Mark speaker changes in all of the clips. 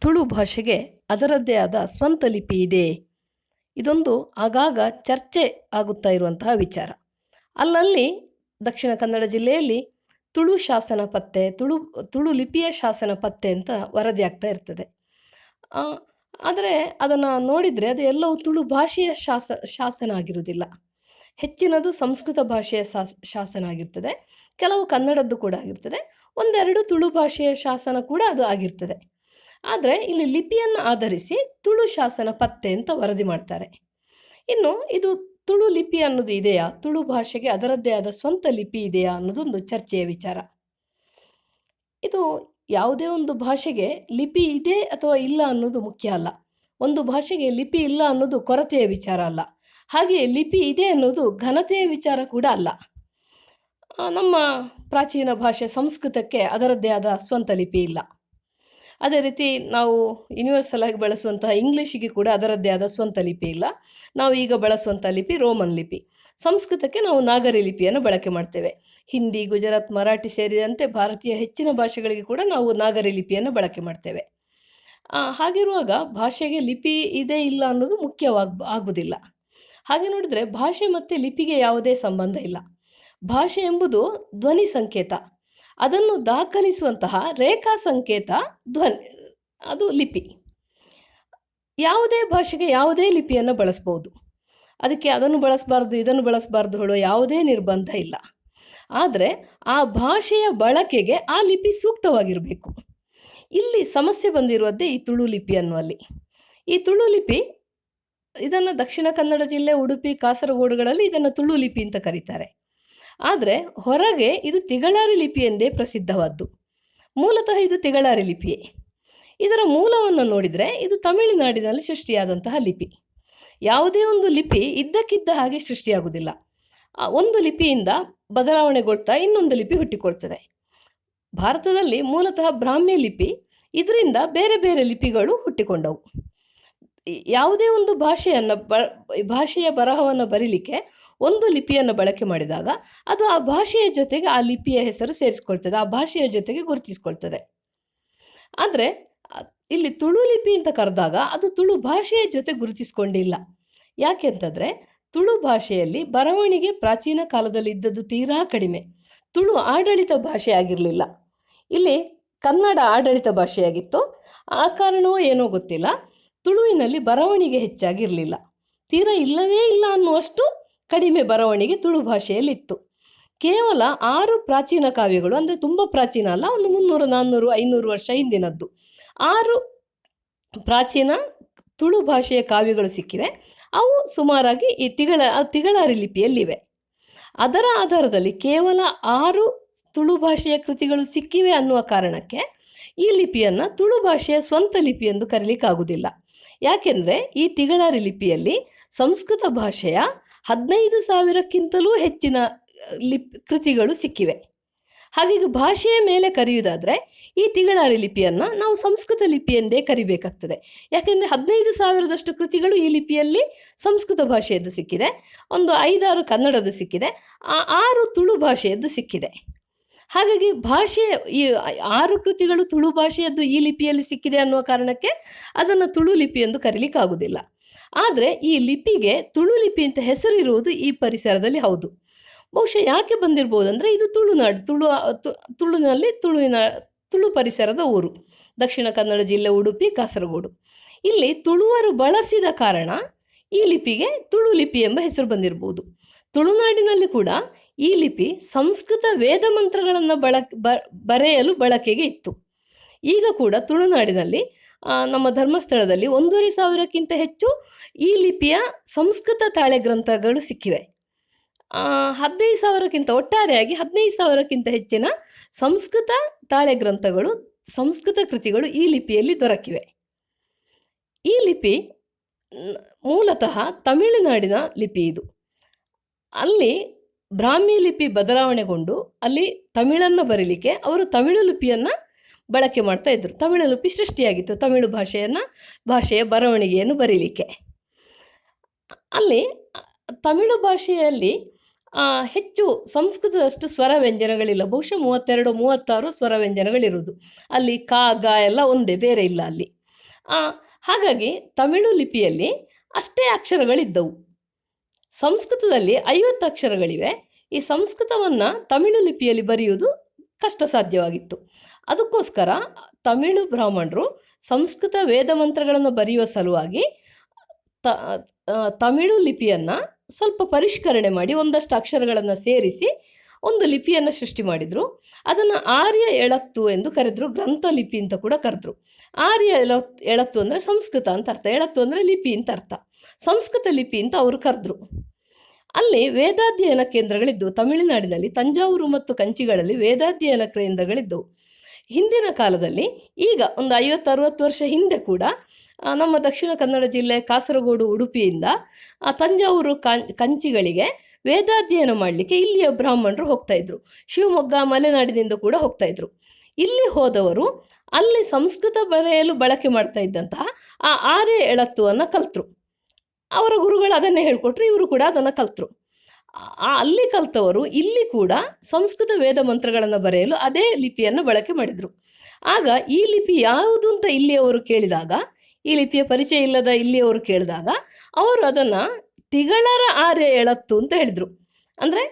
Speaker 1: ತುಳು ಭಾಷೆಗೆ ಅದರದ್ದೇ ಆದ ಸ್ವಂತ ಲಿಪಿ ಇದೆ. ಇದೊಂದು ಆಗಾಗ ಚರ್ಚೆ ಆಗುತ್ತಾ ಇರುವಂತಹ ವಿಚಾರ. ಅಲ್ಲಲ್ಲಿ ದಕ್ಷಿಣ ಕನ್ನಡ ಜಿಲ್ಲೆಯಲ್ಲಿ ತುಳು ಶಾಸನ ಪತ್ತೆ, ತುಳು ಲಿಪಿಯ ಶಾಸನ ಪತ್ತೆ ಅಂತ ವರದಿಯಾಗ್ತಾ ಇರ್ತದೆ. ಆದರೆ ಅದನ್ನು ನೋಡಿದರೆ ಅದು ಎಲ್ಲವೂ ತುಳು ಭಾಷೆಯ ಶಾಸನ ಆಗಿರುವುದಿಲ್ಲ. ಹೆಚ್ಚಿನದು ಸಂಸ್ಕೃತ ಭಾಷೆಯ ಶಾಸನ ಆಗಿರ್ತದೆ, ಕೆಲವು ಕನ್ನಡದ್ದು ಕೂಡ ಆಗಿರ್ತದೆ, ಒಂದೆರಡು ತುಳು ಭಾಷೆಯ ಶಾಸನ ಕೂಡ ಅದು ಆಗಿರ್ತದೆ. ಆದರೆ ಇಲ್ಲಿ ಲಿಪಿಯನ್ನು ಆಧರಿಸಿ ತುಳು ಶಾಸನ ಪತ್ತೆ ಅಂತ ವರದಿ ಮಾಡ್ತಾರೆ. ಇನ್ನು ಇದು ತುಳು ಲಿಪಿ ಅನ್ನೋದು ಇದೆಯಾ, ತುಳು ಭಾಷೆಗೆ ಅದರದ್ದೇ ಆದ ಸ್ವಂತ ಲಿಪಿ ಇದೆಯಾ ಅನ್ನೋದೊಂದು ಚರ್ಚೆಯ ವಿಚಾರ. ಇದು ಯಾವುದೇ ಒಂದು ಭಾಷೆಗೆ ಲಿಪಿ ಇದೆ ಅಥವಾ ಇಲ್ಲ ಅನ್ನೋದು ಮುಖ್ಯ ಅಲ್ಲ. ಒಂದು ಭಾಷೆಗೆ ಲಿಪಿ ಇಲ್ಲ ಅನ್ನೋದು ಕೊರತೆಯ ವಿಚಾರ ಅಲ್ಲ. ಹಾಗೆಯೇ ಲಿಪಿ ಇದೆ ಅನ್ನೋದು ಘನತೆಯ ವಿಚಾರ ಕೂಡ ಅಲ್ಲ. ನಮ್ಮ ಪ್ರಾಚೀನ ಭಾಷೆ ಸಂಸ್ಕೃತಕ್ಕೆ ಅದರದ್ದೇ ಆದ ಸ್ವಂತ ಲಿಪಿ ಇಲ್ಲ. ಅದೇ ರೀತಿ ನಾವು ಯೂನಿವರ್ಸಲ್ ಆಗಿ ಬಳಸುವಂತಹ ಇಂಗ್ಲೀಷಿಗೆ ಕೂಡ ಅದರದ್ದೇ ಆದ ಸ್ವಂತ ಲಿಪಿ ಇಲ್ಲ. ನಾವು ಈಗ ಬಳಸುವಂಥ ಲಿಪಿ ರೋಮನ್ ಲಿಪಿ. ಸಂಸ್ಕೃತಕ್ಕೆ ನಾವು ನಾಗರಿ ಲಿಪಿಯನ್ನು ಬಳಕೆ ಮಾಡ್ತೇವೆ. ಹಿಂದಿ, ಗುಜರಾತ್, ಮರಾಠಿ ಸೇರಿದಂತೆ ಭಾರತೀಯ ಹೆಚ್ಚಿನ ಭಾಷೆಗಳಿಗೆ ಕೂಡ ನಾವು ನಾಗರಿ ಲಿಪಿಯನ್ನು ಬಳಕೆ ಮಾಡ್ತೇವೆ. ಹಾಗಿರುವಾಗ ಭಾಷೆಗೆ ಲಿಪಿ ಇದೆ ಇಲ್ಲ ಅನ್ನೋದು ಆಗುವುದಿಲ್ಲ. ಹಾಗೆ ನೋಡಿದರೆ ಭಾಷೆ ಮತ್ತು ಲಿಪಿಗೆ ಯಾವುದೇ ಸಂಬಂಧ ಇಲ್ಲ. ಭಾಷೆ ಎಂಬುದು ಧ್ವನಿ ಸಂಕೇತ, ಅದನ್ನು ದಾಖಲಿಸುವಂತಹ ರೇಖಾ ಸಂಕೇತ ಅದು ಲಿಪಿ. ಯಾವುದೇ ಭಾಷೆಗೆ ಯಾವುದೇ ಲಿಪಿಯನ್ನು ಬಳಸ್ಬೋದು. ಅದಕ್ಕೆ ಅದನ್ನು ಬಳಸಬಾರ್ದು ಇದನ್ನು ಬಳಸಬಾರ್ದು ಹೇಳೋ ಯಾವುದೇ ನಿರ್ಬಂಧ ಇಲ್ಲ. ಆದರೆ ಆ ಭಾಷೆಯ ಬಳಕೆಗೆ ಆ ಲಿಪಿ ಸೂಕ್ತವಾಗಿರಬೇಕು. ಇಲ್ಲಿ ಸಮಸ್ಯೆ ಬಂದಿರುವುದೇ ಈ ತುಳು ಲಿಪಿ ಅನ್ನುವಲ್ಲಿ. ಈ ತುಳು ಲಿಪಿ ಇದನ್ನು ದಕ್ಷಿಣ ಕನ್ನಡ ಜಿಲ್ಲೆ, ಉಡುಪಿ, ಕಾಸರಗೋಡುಗಳಲ್ಲಿ ಇದನ್ನು ತುಳು ಲಿಪಿ ಅಂತ ಕರೀತಾರೆ. ಆದರೆ ಹೊರಗೆ ಇದು ತಿಗಳಾರಿ ಲಿಪಿ ಎಂದೇ ಪ್ರಸಿದ್ಧವಾದ್ದು. ಮೂಲತಃ ಇದು ತಿಗಳಾರಿ ಲಿಪಿಯೇ. ಇದರ ಮೂಲವನ್ನು ನೋಡಿದರೆ ಇದು ತಮಿಳುನಾಡಿನಲ್ಲಿ ಸೃಷ್ಟಿಯಾದಂತಹ ಲಿಪಿ. ಯಾವುದೇ ಒಂದು ಲಿಪಿ ಇದ್ದಕ್ಕಿದ್ದ ಹಾಗೆ ಸೃಷ್ಟಿಯಾಗುವುದಿಲ್ಲ. ಒಂದು ಲಿಪಿಯಿಂದ ಬದಲಾವಣೆಗೊಳ್ತಾ ಇನ್ನೊಂದು ಲಿಪಿ ಹುಟ್ಟಿಕೊಳ್ತದೆ. ಭಾರತದಲ್ಲಿ ಮೂಲತಃ ಬ್ರಾಹ್ಮಿ ಲಿಪಿ, ಇದರಿಂದ ಬೇರೆ ಬೇರೆ ಲಿಪಿಗಳು ಹುಟ್ಟಿಕೊಂಡವು. ಯಾವುದೇ ಒಂದು ಭಾಷೆಯ ಬರಹವನ್ನು ಬರೀಲಿಕ್ಕೆ ಒಂದು ಲಿಪಿಯನ್ನು ಬಳಕೆ ಮಾಡಿದಾಗ ಅದು ಆ ಭಾಷೆಯ ಜೊತೆಗೆ ಆ ಲಿಪಿಯ ಹೆಸರು ಸೇರಿಸ್ಕೊಳ್ತದೆ, ಆ ಭಾಷೆಯ ಜೊತೆಗೆ ಗುರುತಿಸ್ಕೊಳ್ತದೆ. ಆದರೆ ಇಲ್ಲಿ ತುಳು ಲಿಪಿ ಅಂತ ಕರೆದಾಗ ಅದು ತುಳು ಭಾಷೆಯ ಜೊತೆ ಗುರುತಿಸ್ಕೊಂಡಿಲ್ಲ. ಯಾಕೆಂತಂದರೆ ತುಳು ಭಾಷೆಯಲ್ಲಿ ಬರವಣಿಗೆ ಪ್ರಾಚೀನ ಕಾಲದಲ್ಲಿ ಇದ್ದದ್ದು ತೀರಾ ಕಡಿಮೆ. ತುಳು ಆಡಳಿತ ಭಾಷೆ ಆಗಿರಲಿಲ್ಲ. ಇಲ್ಲಿ ಕನ್ನಡ ಆಡಳಿತ ಭಾಷೆಯಾಗಿತ್ತು. ಆ ಕಾರಣವೋ ಏನೋ ಗೊತ್ತಿಲ್ಲ, ತುಳುವಿನಲ್ಲಿ ಬರವಣಿಗೆ ಹೆಚ್ಚಾಗಿರಲಿಲ್ಲ. ತೀರಾ ಇಲ್ಲವೇ ಇಲ್ಲ ಅನ್ನುವಷ್ಟು ಕಡಿಮೆ ಬರವಣಿಗೆ ತುಳು ಭಾಷೆಯಲ್ಲಿತ್ತು. ಕೇವಲ 6 ಪ್ರಾಚೀನ ಕಾವ್ಯಗಳು, ಅಂದರೆ ತುಂಬ ಪ್ರಾಚೀನ ಅಲ್ಲ, ಒಂದು 300, 400, 500 ವರ್ಷ ಹಿಂದಿನದ್ದು 6 ಪ್ರಾಚೀನ ತುಳು ಭಾಷೆಯ ಕಾವ್ಯಗಳು ಸಿಕ್ಕಿವೆ. ಅವು ಸುಮಾರಾಗಿ ಈ ತಿಗಳಾರಿ ಲಿಪಿಯಲ್ಲಿವೆ. ಅದರ ಆಧಾರದಲ್ಲಿ ಕೇವಲ 6 ತುಳು ಭಾಷೆಯ ಕೃತಿಗಳು ಸಿಕ್ಕಿವೆ ಅನ್ನುವ ಕಾರಣಕ್ಕೆ ಈ ಲಿಪಿಯನ್ನು ತುಳು ಭಾಷೆಯ ಸ್ವಂತ ಲಿಪಿ ಎಂದು ಕರೀಲಿಕ್ಕಾಗುವುದಿಲ್ಲ. ಯಾಕೆಂದರೆ ಈ ತಿಗಳಾರಿ ಲಿಪಿಯಲ್ಲಿ ಸಂಸ್ಕೃತ ಭಾಷೆಯ 15,000ಕ್ಕಿಂತಲೂ ಹೆಚ್ಚಿನ ಕೃತಿಗಳು ಸಿಕ್ಕಿವೆ. ಹಾಗಾಗಿ ಭಾಷೆಯ ಮೇಲೆ ಕರೆಯುವುದಾದರೆ ಈ ತಿಗಳಾರಿ ಲಿಪಿಯನ್ನು ನಾವು ಸಂಸ್ಕೃತ ಲಿಪಿ ಎಂದೇ ಕರಿಬೇಕಾಗ್ತದೆ. ಯಾಕೆಂದರೆ 15,000ದಷ್ಟು ಕೃತಿಗಳು ಈ ಲಿಪಿಯಲ್ಲಿ ಸಂಸ್ಕೃತ ಭಾಷೆಯದ್ದು ಸಿಕ್ಕಿದೆ, ಒಂದು 5-6 ಕನ್ನಡದ್ದು ಸಿಕ್ಕಿದೆ, 6 ತುಳು ಭಾಷೆಯದ್ದು ಸಿಕ್ಕಿದೆ. ಹಾಗಾಗಿ ಈ 6 ಕೃತಿಗಳು ತುಳು ಭಾಷೆಯದ್ದು ಈ ಲಿಪಿಯಲ್ಲಿ ಸಿಕ್ಕಿದೆ ಅನ್ನುವ ಕಾರಣಕ್ಕೆ ಅದನ್ನು ತುಳು ಲಿಪಿ ಎಂದು ಕರೀಲಿಕ್ಕಾಗುವುದಿಲ್ಲ. ಆದರೆ ಈ ಲಿಪಿಗೆ ತುಳು ಲಿಪಿ ಅಂತ ಹೆಸರಿರುವುದು ಈ ಪರಿಸರದಲ್ಲಿ ಹೌದು. ಬಹುಶಃ ಯಾಕೆ ಬಂದಿರ್ಬೋದಂದರೆ ಇದು ತುಳುನಲ್ಲಿ ತುಳು ಪರಿಸರದ ಊರು, ದಕ್ಷಿಣ ಕನ್ನಡ ಜಿಲ್ಲೆ, ಉಡುಪಿ, ಕಾಸರಗೋಡು. ಇಲ್ಲಿ ತುಳುವರು ಬಳಸಿದ ಕಾರಣ ಈ ಲಿಪಿಗೆ ತುಳು ಲಿಪಿ ಎಂಬ ಹೆಸರು ಬಂದಿರಬಹುದು. ತುಳುನಾಡಿನಲ್ಲಿ ಕೂಡ ಈ ಲಿಪಿ ಸಂಸ್ಕೃತ ವೇದ ಮಂತ್ರಗಳನ್ನು ಬರೆಯಲು ಬಳಕೆಗೆ ಇತ್ತು. ಈಗ ಕೂಡ ತುಳುನಾಡಿನಲ್ಲಿ ನಮ್ಮ ಧರ್ಮಸ್ಥಳದಲ್ಲಿ 1,500ಕ್ಕಿಂತ ಹೆಚ್ಚು ಈ ಲಿಪಿಯ ಸಂಸ್ಕೃತ ತಾಳೆ ಗ್ರಂಥಗಳು ಸಿಕ್ಕಿವೆ. 15,000ಕ್ಕಿಂತ ಒಟ್ಟಾರೆಯಾಗಿ 15,000ಕ್ಕಿಂತ ಹೆಚ್ಚಿನ ಸಂಸ್ಕೃತ ತಾಳೆ ಗ್ರಂಥಗಳು, ಸಂಸ್ಕೃತ ಕೃತಿಗಳು ಈ ಲಿಪಿಯಲ್ಲಿ ದೊರಕಿವೆ. ಈ ಲಿಪಿ ಮೂಲತಃ ತಮಿಳುನಾಡಿನ ಲಿಪಿ. ಇದು ಅಲ್ಲಿ ಬ್ರಾಹ್ಮಿ ಲಿಪಿ ಬದಲಾವಣೆಗೊಂಡು ಅಲ್ಲಿ ತಮಿಳನ್ನು ಬರೀಲಿಕ್ಕೆ ಅವರು ತಮಿಳು ಲಿಪಿಯನ್ನು ಬಳಕೆ ಮಾಡ್ತಾ ಇದ್ದರು. ತಮಿಳು ಲಿಪಿ ಸೃಷ್ಟಿಯಾಗಿತ್ತು ತಮಿಳು ಭಾಷೆಯ ಬರವಣಿಗೆಯನ್ನು ಬರೀಲಿಕ್ಕೆ. ಅಲ್ಲಿ ತಮಿಳು ಭಾಷೆಯಲ್ಲಿ ಹೆಚ್ಚು ಸಂಸ್ಕೃತದಷ್ಟು ಸ್ವರ ವ್ಯಂಜನಗಳಿಲ್ಲ. ಬಹುಶಃ 32-36 ಸ್ವರ ವ್ಯಂಜನಗಳಿರುವುದು. ಅಲ್ಲಿ ಕ, ಗ ಎಲ್ಲ ಒಂದೇ, ಬೇರೆ ಇಲ್ಲ ಅಲ್ಲಿ. ಆ, ಹಾಗಾಗಿ ತಮಿಳು ಲಿಪಿಯಲ್ಲಿ ಅಷ್ಟೇ ಅಕ್ಷರಗಳಿದ್ದವು. ಸಂಸ್ಕೃತದಲ್ಲಿ 50 ಅಕ್ಷರಗಳಿವೆ. ಈ ಸಂಸ್ಕೃತವನ್ನು ತಮಿಳು ಲಿಪಿಯಲ್ಲಿ ಬರೆಯುವುದು ಕಷ್ಟ ಸಾಧ್ಯವಾಗಿತ್ತು. ಅದಕ್ಕೋಸ್ಕರ ತಮಿಳು ಬ್ರಾಹ್ಮಣರು ಸಂಸ್ಕೃತ ವೇದ ಮಂತ್ರಗಳನ್ನು ಬರೆಯುವ ಸಲುವಾಗಿ ತಮಿಳು ಲಿಪಿಯನ್ನು ಸ್ವಲ್ಪ ಪರಿಷ್ಕರಣೆ ಮಾಡಿ ಒಂದಷ್ಟು ಅಕ್ಷರಗಳನ್ನು ಸೇರಿಸಿ ಒಂದು ಲಿಪಿಯನ್ನು ಸೃಷ್ಟಿ ಮಾಡಿದರು. ಅದನ್ನು ಆರ್ಯ ಎಳತ್ತು ಎಂದು ಕರೆದರು. ಗ್ರಂಥ ಲಿಪಿ ಅಂತ ಕೂಡ ಕರೆದ್ರು. ಆರ್ಯ ಎಳತ್ತು ಅಂದರೆ ಸಂಸ್ಕೃತ ಅಂತ ಅರ್ಥ, ಎಳತ್ತು ಅಂದರೆ ಲಿಪಿ ಅಂತ ಅರ್ಥ. ಸಂಸ್ಕೃತ ಲಿಪಿ ಅಂತ ಅವರು ಕರೆದ್ರು. ಅಲ್ಲಿ ವೇದಾಧ್ಯಯನ ಕೇಂದ್ರಗಳಿದ್ದವು. ತಮಿಳುನಾಡಿನಲ್ಲಿ ತಂಜಾವೂರು ಮತ್ತು ಕಂಚಿಗಳಲ್ಲಿ ವೇದಾಧ್ಯಯನ ಕೇಂದ್ರಗಳಿದ್ದವು. ಹಿಂದಿನ ಕಾಲದಲ್ಲಿ, ಈಗ ಒಂದು 50-60 ವರ್ಷ ಹಿಂದೆ ಕೂಡ ನಮ್ಮ ದಕ್ಷಿಣ ಕನ್ನಡ ಜಿಲ್ಲೆ ಕಾಸರಗೋಡು, ಉಡುಪಿಯಿಂದ ತಂಜಾವೂರು ಕಂಚಿಗಳಿಗೆ ವೇದಾಧ್ಯಯನ ಮಾಡಲಿಕ್ಕೆ ಇಲ್ಲಿಯ ಬ್ರಾಹ್ಮಣರು ಹೋಗ್ತಾಯಿದ್ರು. ಶಿವಮೊಗ್ಗ, ಮಲೆನಾಡಿನಿಂದ ಕೂಡ ಹೋಗ್ತಾಯಿದ್ರು. ಇಲ್ಲಿ ಹೋದವರು ಅಲ್ಲಿ ಸಂಸ್ಕೃತ ಬರೆಯಲು ಬಳಕೆ ಮಾಡ್ತಾ ಇದ್ದಂತಹ ಆ ಆರ್ಯ ಎಳತ್ತುವನ್ನು ಕಲ್ತರು. ಅವರ ಗುರುಗಳು ಅದನ್ನೇ ಹೇಳಿಕೊಟ್ರು, ಇವರು ಕೂಡ ಅದನ್ನು ಕಲ್ತರು. ಅಲ್ಲಿ ಕಲ್ತವರು ಇಲ್ಲಿ ಕೂಡ ಸಂಸ್ಕೃತ ವೇದ ಮಂತ್ರಗಳನ್ನು ಬರೆಯಲು ಅದೇ ಲಿಪಿಯನ್ನು ಬಳಕೆ ಮಾಡಿದರು. ಆಗ ಈ ಲಿಪಿ ಯಾವುದು ಅಂತ ಇಲ್ಲಿಯವರು ಕೇಳಿದಾಗ, ಈ ಲಿಪಿಯ ಪರಿಚಯ ಇಲ್ಲದ ಇಲ್ಲಿಯವರು ಕೇಳಿದಾಗ ಅವರು ಅದನ್ನು ತಿಗಳರ ಆರ್ಯ ಎಳತ್ತು ಅಂತ ಹೇಳಿದರು. ಅಂದರೆ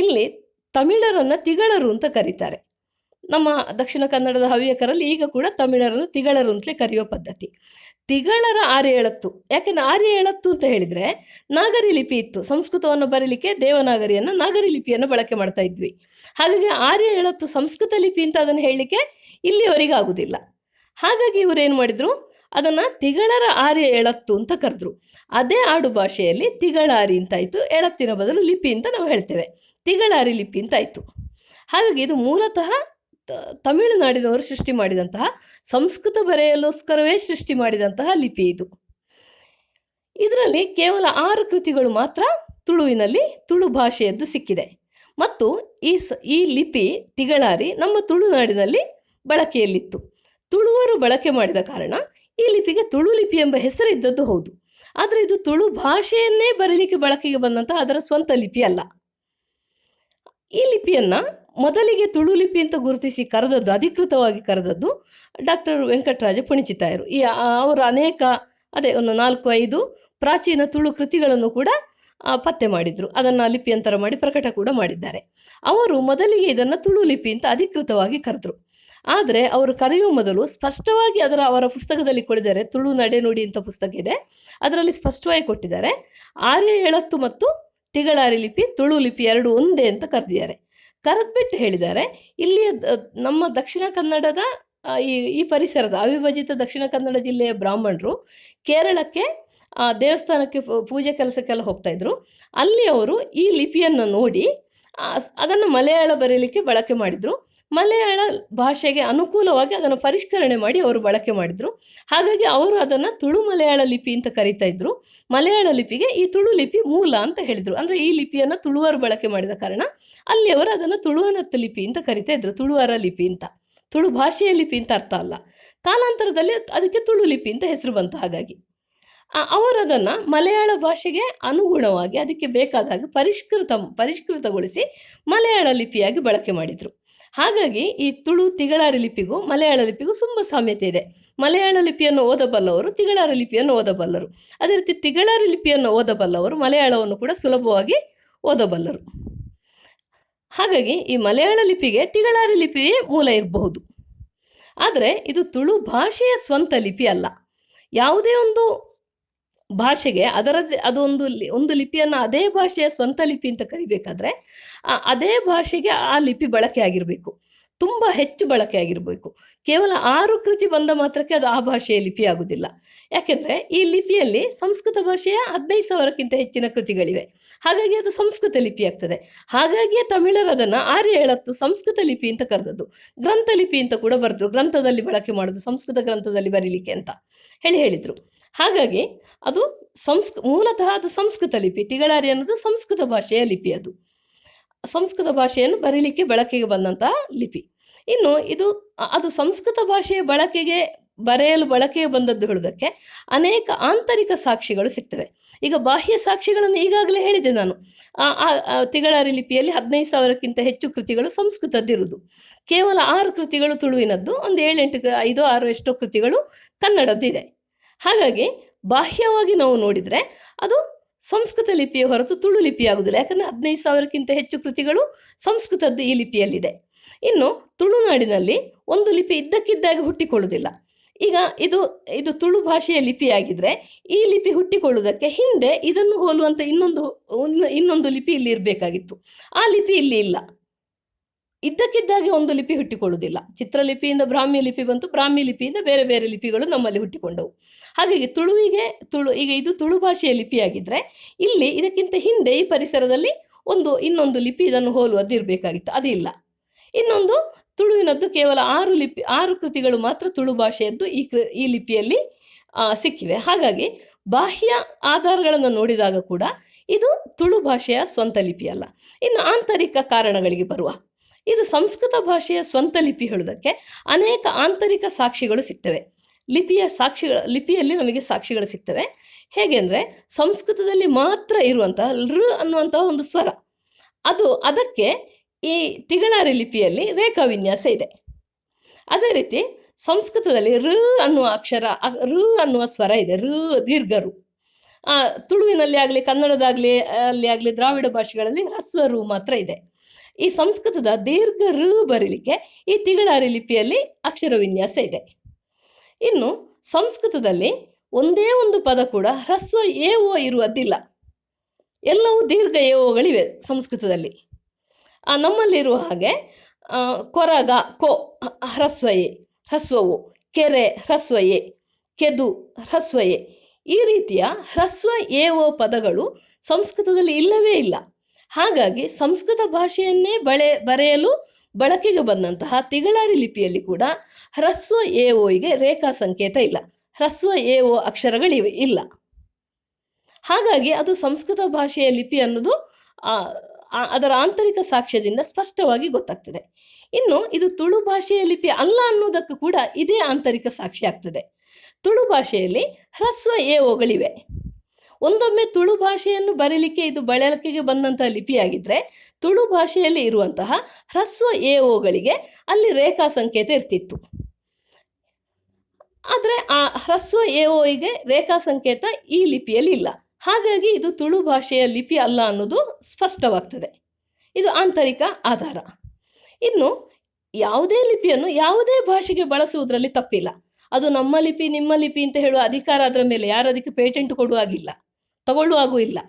Speaker 1: ಇಲ್ಲಿ ತಮಿಳರನ್ನು ತಿಗಳರು ಅಂತ ಕರೀತಾರೆ. ನಮ್ಮ ದಕ್ಷಿಣ ಕನ್ನಡದ ಹವ್ಯಕರಲ್ಲಿ ಈಗ ಕೂಡ ತಮಿಳರನ್ನು ತಿಗಳರು ಅಂತಲೇ ಕರೆಯುವ ಪದ್ಧತಿ. ತಿಗಳರ ಆರ್ಯ ಎಳತ್ತು. ಯಾಕೆಂದರೆ ಆರ್ಯ ಎಳತ್ತು ಅಂತ ಹೇಳಿದರೆ ನಾಗರಿ ಲಿಪಿ ಇತ್ತು. ಸಂಸ್ಕೃತವನ್ನು ಬರೀಲಿಕ್ಕೆ ದೇವನಾಗರಿಯನ್ನು, ನಾಗರಿ ಲಿಪಿಯನ್ನು ಬಳಕೆ ಮಾಡ್ತಾ ಇದ್ವಿ. ಹಾಗಾಗಿ ಆರ್ಯ ಎಳತ್ತು ಸಂಸ್ಕೃತ ಲಿಪಿ ಅಂತ ಅದನ್ನು ಹೇಳಲಿಕ್ಕೆ ಇಲ್ಲಿಯವರೆಗೆ ಆಗುವುದಿಲ್ಲ. ಹಾಗಾಗಿ ಇವರೇನು ಮಾಡಿದರು, ಅದನ್ನು ತಿಗಳರ ಆರ್ಯ ಎಳತ್ತು ಅಂತ ಕರೆದ್ರು. ಅದೇ ಆಡು ಭಾಷೆಯಲ್ಲಿ ತಿಗಳಾರಿ ಅಂತಾಯಿತು. ಎಳತ್ತಿನ ಬದಲು ಲಿಪಿ ಅಂತ ನಾವು ಹೇಳ್ತೇವೆ. ತಿಗಳಾರಿ ಲಿಪಿ ಅಂತಾಯಿತು. ಹಾಗಾಗಿ ಇದು ಮೂಲತಃ ತಮಿಳುನಾಡಿನವರು ಸೃಷ್ಟಿ ಮಾಡಿದಂತಹ, ಸಂಸ್ಕೃತ ಬರೆಯಲೋಸ್ಕರವೇ ಸೃಷ್ಟಿ ಮಾಡಿದಂತಹ ಲಿಪಿ ಇದು. ಇದರಲ್ಲಿ ಕೇವಲ 6 ಕೃತಿಗಳು ಮಾತ್ರ ತುಳುವಿನಲ್ಲಿ ತುಳು ಭಾಷೆಯದ್ದು ಸಿಕ್ಕಿದೆ. ಮತ್ತು ಈ ಲಿಪಿ ತಿಗಳಾರಿ ನಮ್ಮ ತುಳುನಾಡಿನಲ್ಲಿ ಬಳಕೆಯಲ್ಲಿತ್ತು. ತುಳುವರು ಬಳಕೆ ಮಾಡಿದ ಕಾರಣ ಈ ಲಿಪಿಗೆ ತುಳು ಲಿಪಿ ಎಂಬ ಹೆಸರಿದ್ದದ್ದು ಹೌದು. ಆದರೆ ಇದು ತುಳು ಭಾಷೆಯನ್ನೇ ಬರೀಲಿಕ್ಕೆ ಬಳಕೆಗೆ ಬಂದಂತಹ ಅದರ ಸ್ವಂತ ಲಿಪಿ ಅಲ್ಲ. ಈ ಲಿಪಿಯನ್ನು ಮೊದಲಿಗೆ ತುಳು ಲಿಪಿ ಅಂತ ಗುರುತಿಸಿ ಕರೆದದ್ದು, ಅಧಿಕೃತವಾಗಿ ಕರೆದದ್ದು ಡಾಕ್ಟರ್ ವೆಂಕಟರಾಜ ಪುಣಿಚಿತಾಯರು. ಅವರು ಅನೇಕ ಒಂದು 4-5 ಪ್ರಾಚೀನ ತುಳು ಕೃತಿಗಳನ್ನು ಕೂಡ ಪತ್ತೆ ಮಾಡಿದರು. ಅದನ್ನು ಲಿಪಿಯಂತರ ಮಾಡಿ ಪ್ರಕಟ ಕೂಡ ಮಾಡಿದ್ದಾರೆ. ಅವರು ಮೊದಲಿಗೆ ಇದನ್ನು ತುಳು ಲಿಪಿ ಅಂತ ಅಧಿಕೃತವಾಗಿ ಕರೆದರು. ಆದರೆ ಅವರು ಕರೆಯುವ ಮೊದಲು ಸ್ಪಷ್ಟವಾಗಿ ಅವರ ಪುಸ್ತಕದಲ್ಲಿ ಕೊಟ್ಟಿದ್ದಾರೆ. ತುಳು ನಡೆನುಡಿ ಅಂತ ಪುಸ್ತಕ ಇದೆ, ಅದರಲ್ಲಿ ಸ್ಪಷ್ಟವಾಗಿ ಕೊಟ್ಟಿದ್ದಾರೆ. ಆರ್ಯ ಎಳತ್ತು ಮತ್ತು ತಿಗಳಾರಿ ಲಿಪಿ, ತುಳು ಲಿಪಿ 2 ಒಂದೇ ಅಂತ ಕರೆದಿದ್ದಾರೆ. ಕರೆದ್ಬಿಟ್ಟು ಹೇಳಿದ್ದಾರೆ, ಇಲ್ಲಿಯ ನಮ್ಮ ದಕ್ಷಿಣ ಕನ್ನಡದ ಈ ಪರಿಸರದ ಅವಿಭಜಿತ ದಕ್ಷಿಣ ಕನ್ನಡ ಜಿಲ್ಲೆಯ ಬ್ರಾಹ್ಮಣರು ಕೇರಳಕ್ಕೆ ದೇವಸ್ಥಾನಕ್ಕೆ ಪೂಜೆ ಕೆಲಸಕ್ಕೆಲ್ಲ ಹೋಗ್ತಾಯಿದ್ರು. ಅಲ್ಲಿ ಅವರು ಈ ಲಿಪಿಯನ್ನು ನೋಡಿ ಅದನ್ನು ಮಲಯಾಳ ಬರೀಲಿಕ್ಕೆ ಬಳಕೆ ಮಾಡಿದರು. ಮಲಯಾಳ ಭಾಷೆಗೆ ಅನುಕೂಲವಾಗಿ ಅದನ್ನು ಪರಿಷ್ಕರಣೆ ಮಾಡಿ ಅವರು ಬಳಕೆ ಮಾಡಿದರು. ಹಾಗಾಗಿ ಅವರು ಅದನ್ನು ತುಳು ಮಲಯಾಳ ಲಿಪಿ ಅಂತ ಕರೀತಾ ಇದ್ರು. ಮಲಯಾಳ ಲಿಪಿಗೆ ಈ ತುಳು ಲಿಪಿ ಮೂಲ ಅಂತ ಹೇಳಿದರು. ಅಂದರೆ ಈ ಲಿಪಿಯನ್ನು ತುಳುವರು ಬಳಕೆ ಮಾಡಿದ ಕಾರಣ ಅಲ್ಲಿಯವರು ಅದನ್ನು ತುಳುವನತ್ತ ಲಿಪಿ ಅಂತ ಕರಿತಾ ಇದ್ರು. ತುಳುವರ ಲಿಪಿ ಅಂತ, ತುಳು ಭಾಷೆಯ ಲಿಪಿ ಅಂತ ಅರ್ಥ ಅಲ್ಲ. ಕಾಲಾಂತರದಲ್ಲಿ ಅದಕ್ಕೆ ತುಳು ಲಿಪಿ ಅಂತ ಹೆಸರು ಬಂತು. ಹಾಗಾಗಿ ಅವರು ಅದನ್ನು ಮಲಯಾಳ ಭಾಷೆಗೆ ಅನುಗುಣವಾಗಿ ಅದಕ್ಕೆ ಬೇಕಾದಾಗ ಪರಿಷ್ಕೃತಗೊಳಿಸಿ ಮಲಯಾಳ ಲಿಪಿಯಾಗಿ ಬಳಕೆ ಮಾಡಿದರು. ಹಾಗಾಗಿ ಈ ತುಳು ತಿಗಳಾರಿ ಲಿಪಿಗೂ ಮಲಯಾಳ ಲಿಪಿಗೂ ತುಂಬ ಸಾಮ್ಯತೆ ಇದೆ. ಮಲಯಾಳ ಲಿಪಿಯನ್ನು ಓದಬಲ್ಲವರು ತಿಗಳಾರಿ ಲಿಪಿಯನ್ನು ಓದಬಲ್ಲರು. ಅದೇ ರೀತಿ ತಿಗಳಾರಿ ಲಿಪಿಯನ್ನು ಓದಬಲ್ಲವರು ಮಲಯಾಳವನ್ನು ಕೂಡ ಸುಲಭವಾಗಿ ಓದಬಲ್ಲರು. ಹಾಗಾಗಿ ಈ ಮಲಯಾಳ ಲಿಪಿಗೆ ತಿಗಳಾರಿ ಲಿಪಿಯೇ ಮೂಲ ಇರಬಹುದು. ಆದರೆ ಇದು ತುಳು ಭಾಷೆಯ ಸ್ವಂತ ಲಿಪಿ ಅಲ್ಲ. ಯಾವುದೇ ಒಂದು ಭಾಷೆಗೆ ಅದರದ್ದೇ ಒಂದು ಲಿಪಿಯನ್ನು ಅದೇ ಭಾಷೆಯ ಸ್ವಂತ ಲಿಪಿ ಅಂತ ಕರಿಬೇಕಾದ್ರೆ ಅದೇ ಭಾಷೆಗೆ ಆ ಲಿಪಿ ಬಳಕೆ ಆಗಿರಬೇಕು, ತುಂಬ ಹೆಚ್ಚು ಬಳಕೆ ಆಗಿರಬೇಕು. ಕೇವಲ 6 ಕೃತಿ ಬಂದ ಮಾತ್ರಕ್ಕೆ ಅದು ಆ ಭಾಷೆಯ ಲಿಪಿ ಆಗುವುದಿಲ್ಲ. ಯಾಕೆಂದರೆ ಈ ಲಿಪಿಯಲ್ಲಿ ಸಂಸ್ಕೃತ ಭಾಷೆಯ 15,000ಕ್ಕಿಂತ ಹೆಚ್ಚಿನ ಕೃತಿಗಳಿವೆ. ಹಾಗಾಗಿ ಅದು ಸಂಸ್ಕೃತ ಲಿಪಿ ಆಗ್ತದೆ. ಹಾಗಾಗಿಯೇ ತಮಿಳರು ಅದನ್ನು ಆರ್ಯ ಎಳತ್ತು ಸಂಸ್ಕೃತ ಲಿಪಿ ಅಂತ ಕರೆದದ್ದು. ಗ್ರಂಥ ಲಿಪಿ ಅಂತ ಕೂಡ ಬರೆದ್ರು. ಗ್ರಂಥದಲ್ಲಿ ಬಳಕೆ ಮಾಡೋದು, ಸಂಸ್ಕೃತ ಗ್ರಂಥದಲ್ಲಿ ಬರೀಲಿಕ್ಕೆ ಅಂತ ಹೇಳಿದರು. ಹಾಗಾಗಿ ಅದು ಮೂಲತಃ ಅದು ಸಂಸ್ಕೃತ ಲಿಪಿ. ತಿಗಳಾರಿ ಅನ್ನೋದು ಸಂಸ್ಕೃತ ಭಾಷೆಯ ಲಿಪಿ. ಅದು ಸಂಸ್ಕೃತ ಭಾಷೆಯನ್ನು ಬರೀಲಿಕ್ಕೆ ಬಳಕೆಗೆ ಬಂದಂತಹ ಲಿಪಿ. ಇನ್ನು ಅದು ಸಂಸ್ಕೃತ ಭಾಷೆಯ ಬರೆಯಲು ಬಳಕೆಗೆ ಬಂದದ್ದು ಹೇಳೋದಕ್ಕೆ ಅನೇಕ ಆಂತರಿಕ ಸಾಕ್ಷಿಗಳು ಸಿಗ್ತವೆ. ಈಗ ಬಾಹ್ಯ ಸಾಕ್ಷಿಗಳನ್ನು ಈಗಾಗಲೇ ಹೇಳಿದೆ ನಾನು. ತಿಗಳಾರಿ ಲಿಪಿಯಲ್ಲಿ 15,000ಕ್ಕಿಂತ ಹೆಚ್ಚು ಕೃತಿಗಳು ಸಂಸ್ಕೃತದ್ದಿರುವುದು. ಕೇವಲ 6 ಕೃತಿಗಳು ತುಳುವಿನದ್ದು, ಒಂದು 7-8 5 6 ಎಷ್ಟೋ ಕೃತಿಗಳು ಕನ್ನಡದ್ದಿದೆ. ಹಾಗಾಗಿ ಬಾಹ್ಯವಾಗಿ ನಾವು ನೋಡಿದರೆ ಅದು ಸಂಸ್ಕೃತ ಲಿಪಿಯ ಹೊರತು ತುಳು ಲಿಪಿ ಆಗುವುದಿಲ್ಲ. ಯಾಕಂದರೆ 15,000ಕ್ಕಿಂತ ಹೆಚ್ಚು ಕೃತಿಗಳು ಸಂಸ್ಕೃತದ್ದು ಈ ಲಿಪಿಯಲ್ಲಿದೆ. ಇನ್ನು ತುಳುನಾಡಿನಲ್ಲಿ ಒಂದು ಲಿಪಿ ಇದ್ದಕ್ಕಿದ್ದಾಗಿ ಹುಟ್ಟಿಕೊಳ್ಳುವುದಿಲ್ಲ. ಈಗ ಇದು ತುಳು ಭಾಷೆಯ ಲಿಪಿಯಾಗಿದ್ದರೆ ಈ ಲಿಪಿ ಹುಟ್ಟಿಕೊಳ್ಳುವುದಕ್ಕೆ ಹಿಂದೆ ಇದನ್ನು ಹೋಲುವಂಥ ಇನ್ನೊಂದು ಲಿಪಿ ಇಲ್ಲಿ ಇರಬೇಕಾಗಿತ್ತು. ಆ ಲಿಪಿ ಇಲ್ಲಿ ಇಲ್ಲ. ಇದ್ದಕ್ಕಿದ್ದಾಗಿ ಒಂದು ಲಿಪಿ ಹುಟ್ಟಿಕೊಳ್ಳುವುದಿಲ್ಲ. ಚಿತ್ರಲಿಪಿಯಿಂದ ಬ್ರಾಹ್ಮಿ ಲಿಪಿ ಬಂತು, ಬ್ರಾಹ್ಮಿ ಲಿಪಿಯಿಂದ ಬೇರೆ ಬೇರೆ ಲಿಪಿಗಳು ನಮ್ಮಲ್ಲಿ ಹುಟ್ಟಿಕೊಂಡವು. ಹಾಗಾಗಿ ಈಗ ಇದು ತುಳು ಭಾಷೆಯ ಲಿಪಿಯಾಗಿದ್ದರೆ ಇಲ್ಲಿ ಇದಕ್ಕಿಂತ ಹಿಂದೆ ಈ ಪರಿಸರದಲ್ಲಿ ಇನ್ನೊಂದು ಲಿಪಿ ಇದನ್ನು ಹೋಲುವುದು ಇರಬೇಕಾಗಿತ್ತು. ಅದಿಲ್ಲ. ಇನ್ನೊಂದು ತುಳುವಿನದ್ದು ಕೇವಲ 6 ಕೃತಿಗಳು ಮಾತ್ರ ತುಳು ಭಾಷೆಯದ್ದು ಈ ಲಿಪಿಯಲ್ಲಿ ಸಿಕ್ಕಿವೆ. ಹಾಗಾಗಿ ಬಾಹ್ಯ ಆಧಾರಗಳನ್ನು ನೋಡಿದಾಗ ಕೂಡ ಇದು ತುಳು ಭಾಷೆಯ ಸ್ವಂತ ಲಿಪಿಯಲ್ಲ. ಇನ್ನು ಆಂತರಿಕ ಕಾರಣಗಳಿಗೆ ಬರುವ, ಇದು ಸಂಸ್ಕೃತ ಭಾಷೆಯ ಸ್ವಂತ ಲಿಪಿ ಹೇಳುವುದಕ್ಕೆ ಅನೇಕ ಆಂತರಿಕ ಸಾಕ್ಷಿಗಳು ಸಿಗ್ತವೆ. ಲಿಪಿಯಲ್ಲಿ ನಮಗೆ ಸಾಕ್ಷಿಗಳು ಸಿಗ್ತವೆ. ಹೇಗೆ ಅಂದರೆ, ಸಂಸ್ಕೃತದಲ್ಲಿ ಮಾತ್ರ ಇರುವಂತಹ ಋ ಅನ್ನುವಂತಹ ಒಂದು ಸ್ವರ, ಅದಕ್ಕೆ ಈ ತಿಗಳಾರಿ ಲಿಪಿಯಲ್ಲಿ ರೇಖಾ ವಿನ್ಯಾಸ ಇದೆ. ಅದೇ ರೀತಿ ಸಂಸ್ಕೃತದಲ್ಲಿ ಋ ಅನ್ನುವ ಅಕ್ಷರ, ಋ ಅನ್ನುವ ಸ್ವರ ಇದೆ. ಋ ದೀರ್ಘ ರು. ತುಳುವಿನಲ್ಲಿ ಆಗಲಿ ಕನ್ನಡದಾಗಲಿ ದ್ರಾವಿಡ ಭಾಷೆಗಳಲ್ಲಿ ಹ್ರಸ್ವ ರು ಮಾತ್ರ ಇದೆ. ಈ ಸಂಸ್ಕೃತದ ದೀರ್ಘ ಋ ಬರೀಲಿಕ್ಕೆ ಈ ತಿಗಳಾರಿ ಲಿಪಿಯಲ್ಲಿ ಅಕ್ಷರ ವಿನ್ಯಾಸ ಇದೆ. ಇನ್ನು ಸಂಸ್ಕೃತದಲ್ಲಿ ಒಂದೇ ಒಂದು ಪದ ಕೂಡ ಹ್ರಸ್ವ ಏವೋ ಇರುವುದಿಲ್ಲ. ಎಲ್ಲವೂ ದೀರ್ಘ ಏವೋಗಳಿವೆ ಸಂಸ್ಕೃತದಲ್ಲಿ. ನಮ್ಮಲ್ಲಿರುವ ಹಾಗೆ ಕೊರಗ ಕೋ ಹ್ರಸ್ವವು, ಕೆರೆ ಹ್ರಸ್ವಯೇ, ಕೆದು ಹ್ರಸ್ವಯೇ, ಈ ರೀತಿಯ ಹ್ರಸ್ವ ಏವೋ ಪದಗಳು ಸಂಸ್ಕೃತದಲ್ಲಿ ಇಲ್ಲವೇ ಇಲ್ಲ. ಹಾಗಾಗಿ ಸಂಸ್ಕೃತ ಭಾಷೆಯನ್ನೇ ಬರೆಯಲು ಬಳಕೆಗೆ ಬಂದಂತಹ ತಿಗಳಾರಿ ಲಿಪಿಯಲ್ಲಿ ಕೂಡ ಹ್ರಸ್ವ ಏವೋಗೆ ರೇಖಾ ಸಂಕೇತ ಇಲ್ಲ, ಹ್ರಸ್ವ ಏವೋ ಅಕ್ಷರಗಳಿವೆ ಇಲ್ಲ. ಹಾಗಾಗಿ ಅದು ಸಂಸ್ಕೃತ ಭಾಷೆಯ ಲಿಪಿ ಅನ್ನೋದು ಅದರ ಆಂತರಿಕ ಸಾಕ್ಷ್ಯದಿಂದ ಸ್ಪಷ್ಟವಾಗಿ ಗೊತ್ತಾಗ್ತದೆ. ಇನ್ನು ಇದು ತುಳು ಭಾಷೆಯ ಲಿಪಿ ಅಲ್ಲ ಅನ್ನೋದಕ್ಕೂ ಕೂಡ ಇದೇ ಆಂತರಿಕ ಸಾಕ್ಷಿ ಆಗ್ತದೆ. ತುಳು ಭಾಷೆಯಲ್ಲಿ ಹ್ರಸ್ವ ಏವೋಗಳಿವೆ. ಒಂದೊಮ್ಮೆ ತುಳು ಭಾಷೆಯನ್ನು ಬರೀಲಿಕ್ಕೆ ಇದು ಬಳಕೆಗೆ ಬಂದಂತಹ ಲಿಪಿಯಾಗಿದ್ದರೆ ತುಳು ಭಾಷೆಯಲ್ಲಿ ಇರುವಂತಹ ಹ್ರಸ್ವ ಏವೋಗಳಿಗೆ ಅಲ್ಲಿ ರೇಖಾ ಸಂಕೇತ ಇರ್ತಿತ್ತು. ಆದರೆ ಆ ಹ್ರಸ್ವ ಏವೋಗೆ ರೇಖಾ ಸಂಕೇತ ಈ ಲಿಪಿಯಲ್ಲಿ ಇಲ್ಲ. ಹಾಗಾಗಿ ಇದು ತುಳು ಭಾಷೆಯ ಲಿಪಿ ಅಲ್ಲ ಅನ್ನೋದು ಸ್ಪಷ್ಟವಾಗ್ತದೆ. ಇದು ಆಂತರಿಕ ಆಧಾರ. ಇನ್ನು ಯಾವುದೇ ಲಿಪಿಯನ್ನು ಯಾವುದೇ ಭಾಷೆಗೆ ಬಳಸುವುದರಲ್ಲಿ ತಪ್ಪಿಲ್ಲ. ಅದು ನಮ್ಮ ಲಿಪಿ ನಿಮ್ಮ ಲಿಪಿ ಅಂತ ಹೇಳುವ ಅಧಿಕಾರ ಅದರ ಮೇಲೆ ಯಾರು ಅದಕ್ಕೆ ಪೇಟೆಂಟ್ ತಗೊಳ್ಳುವಾಗೂ ಇಲ್ಲ.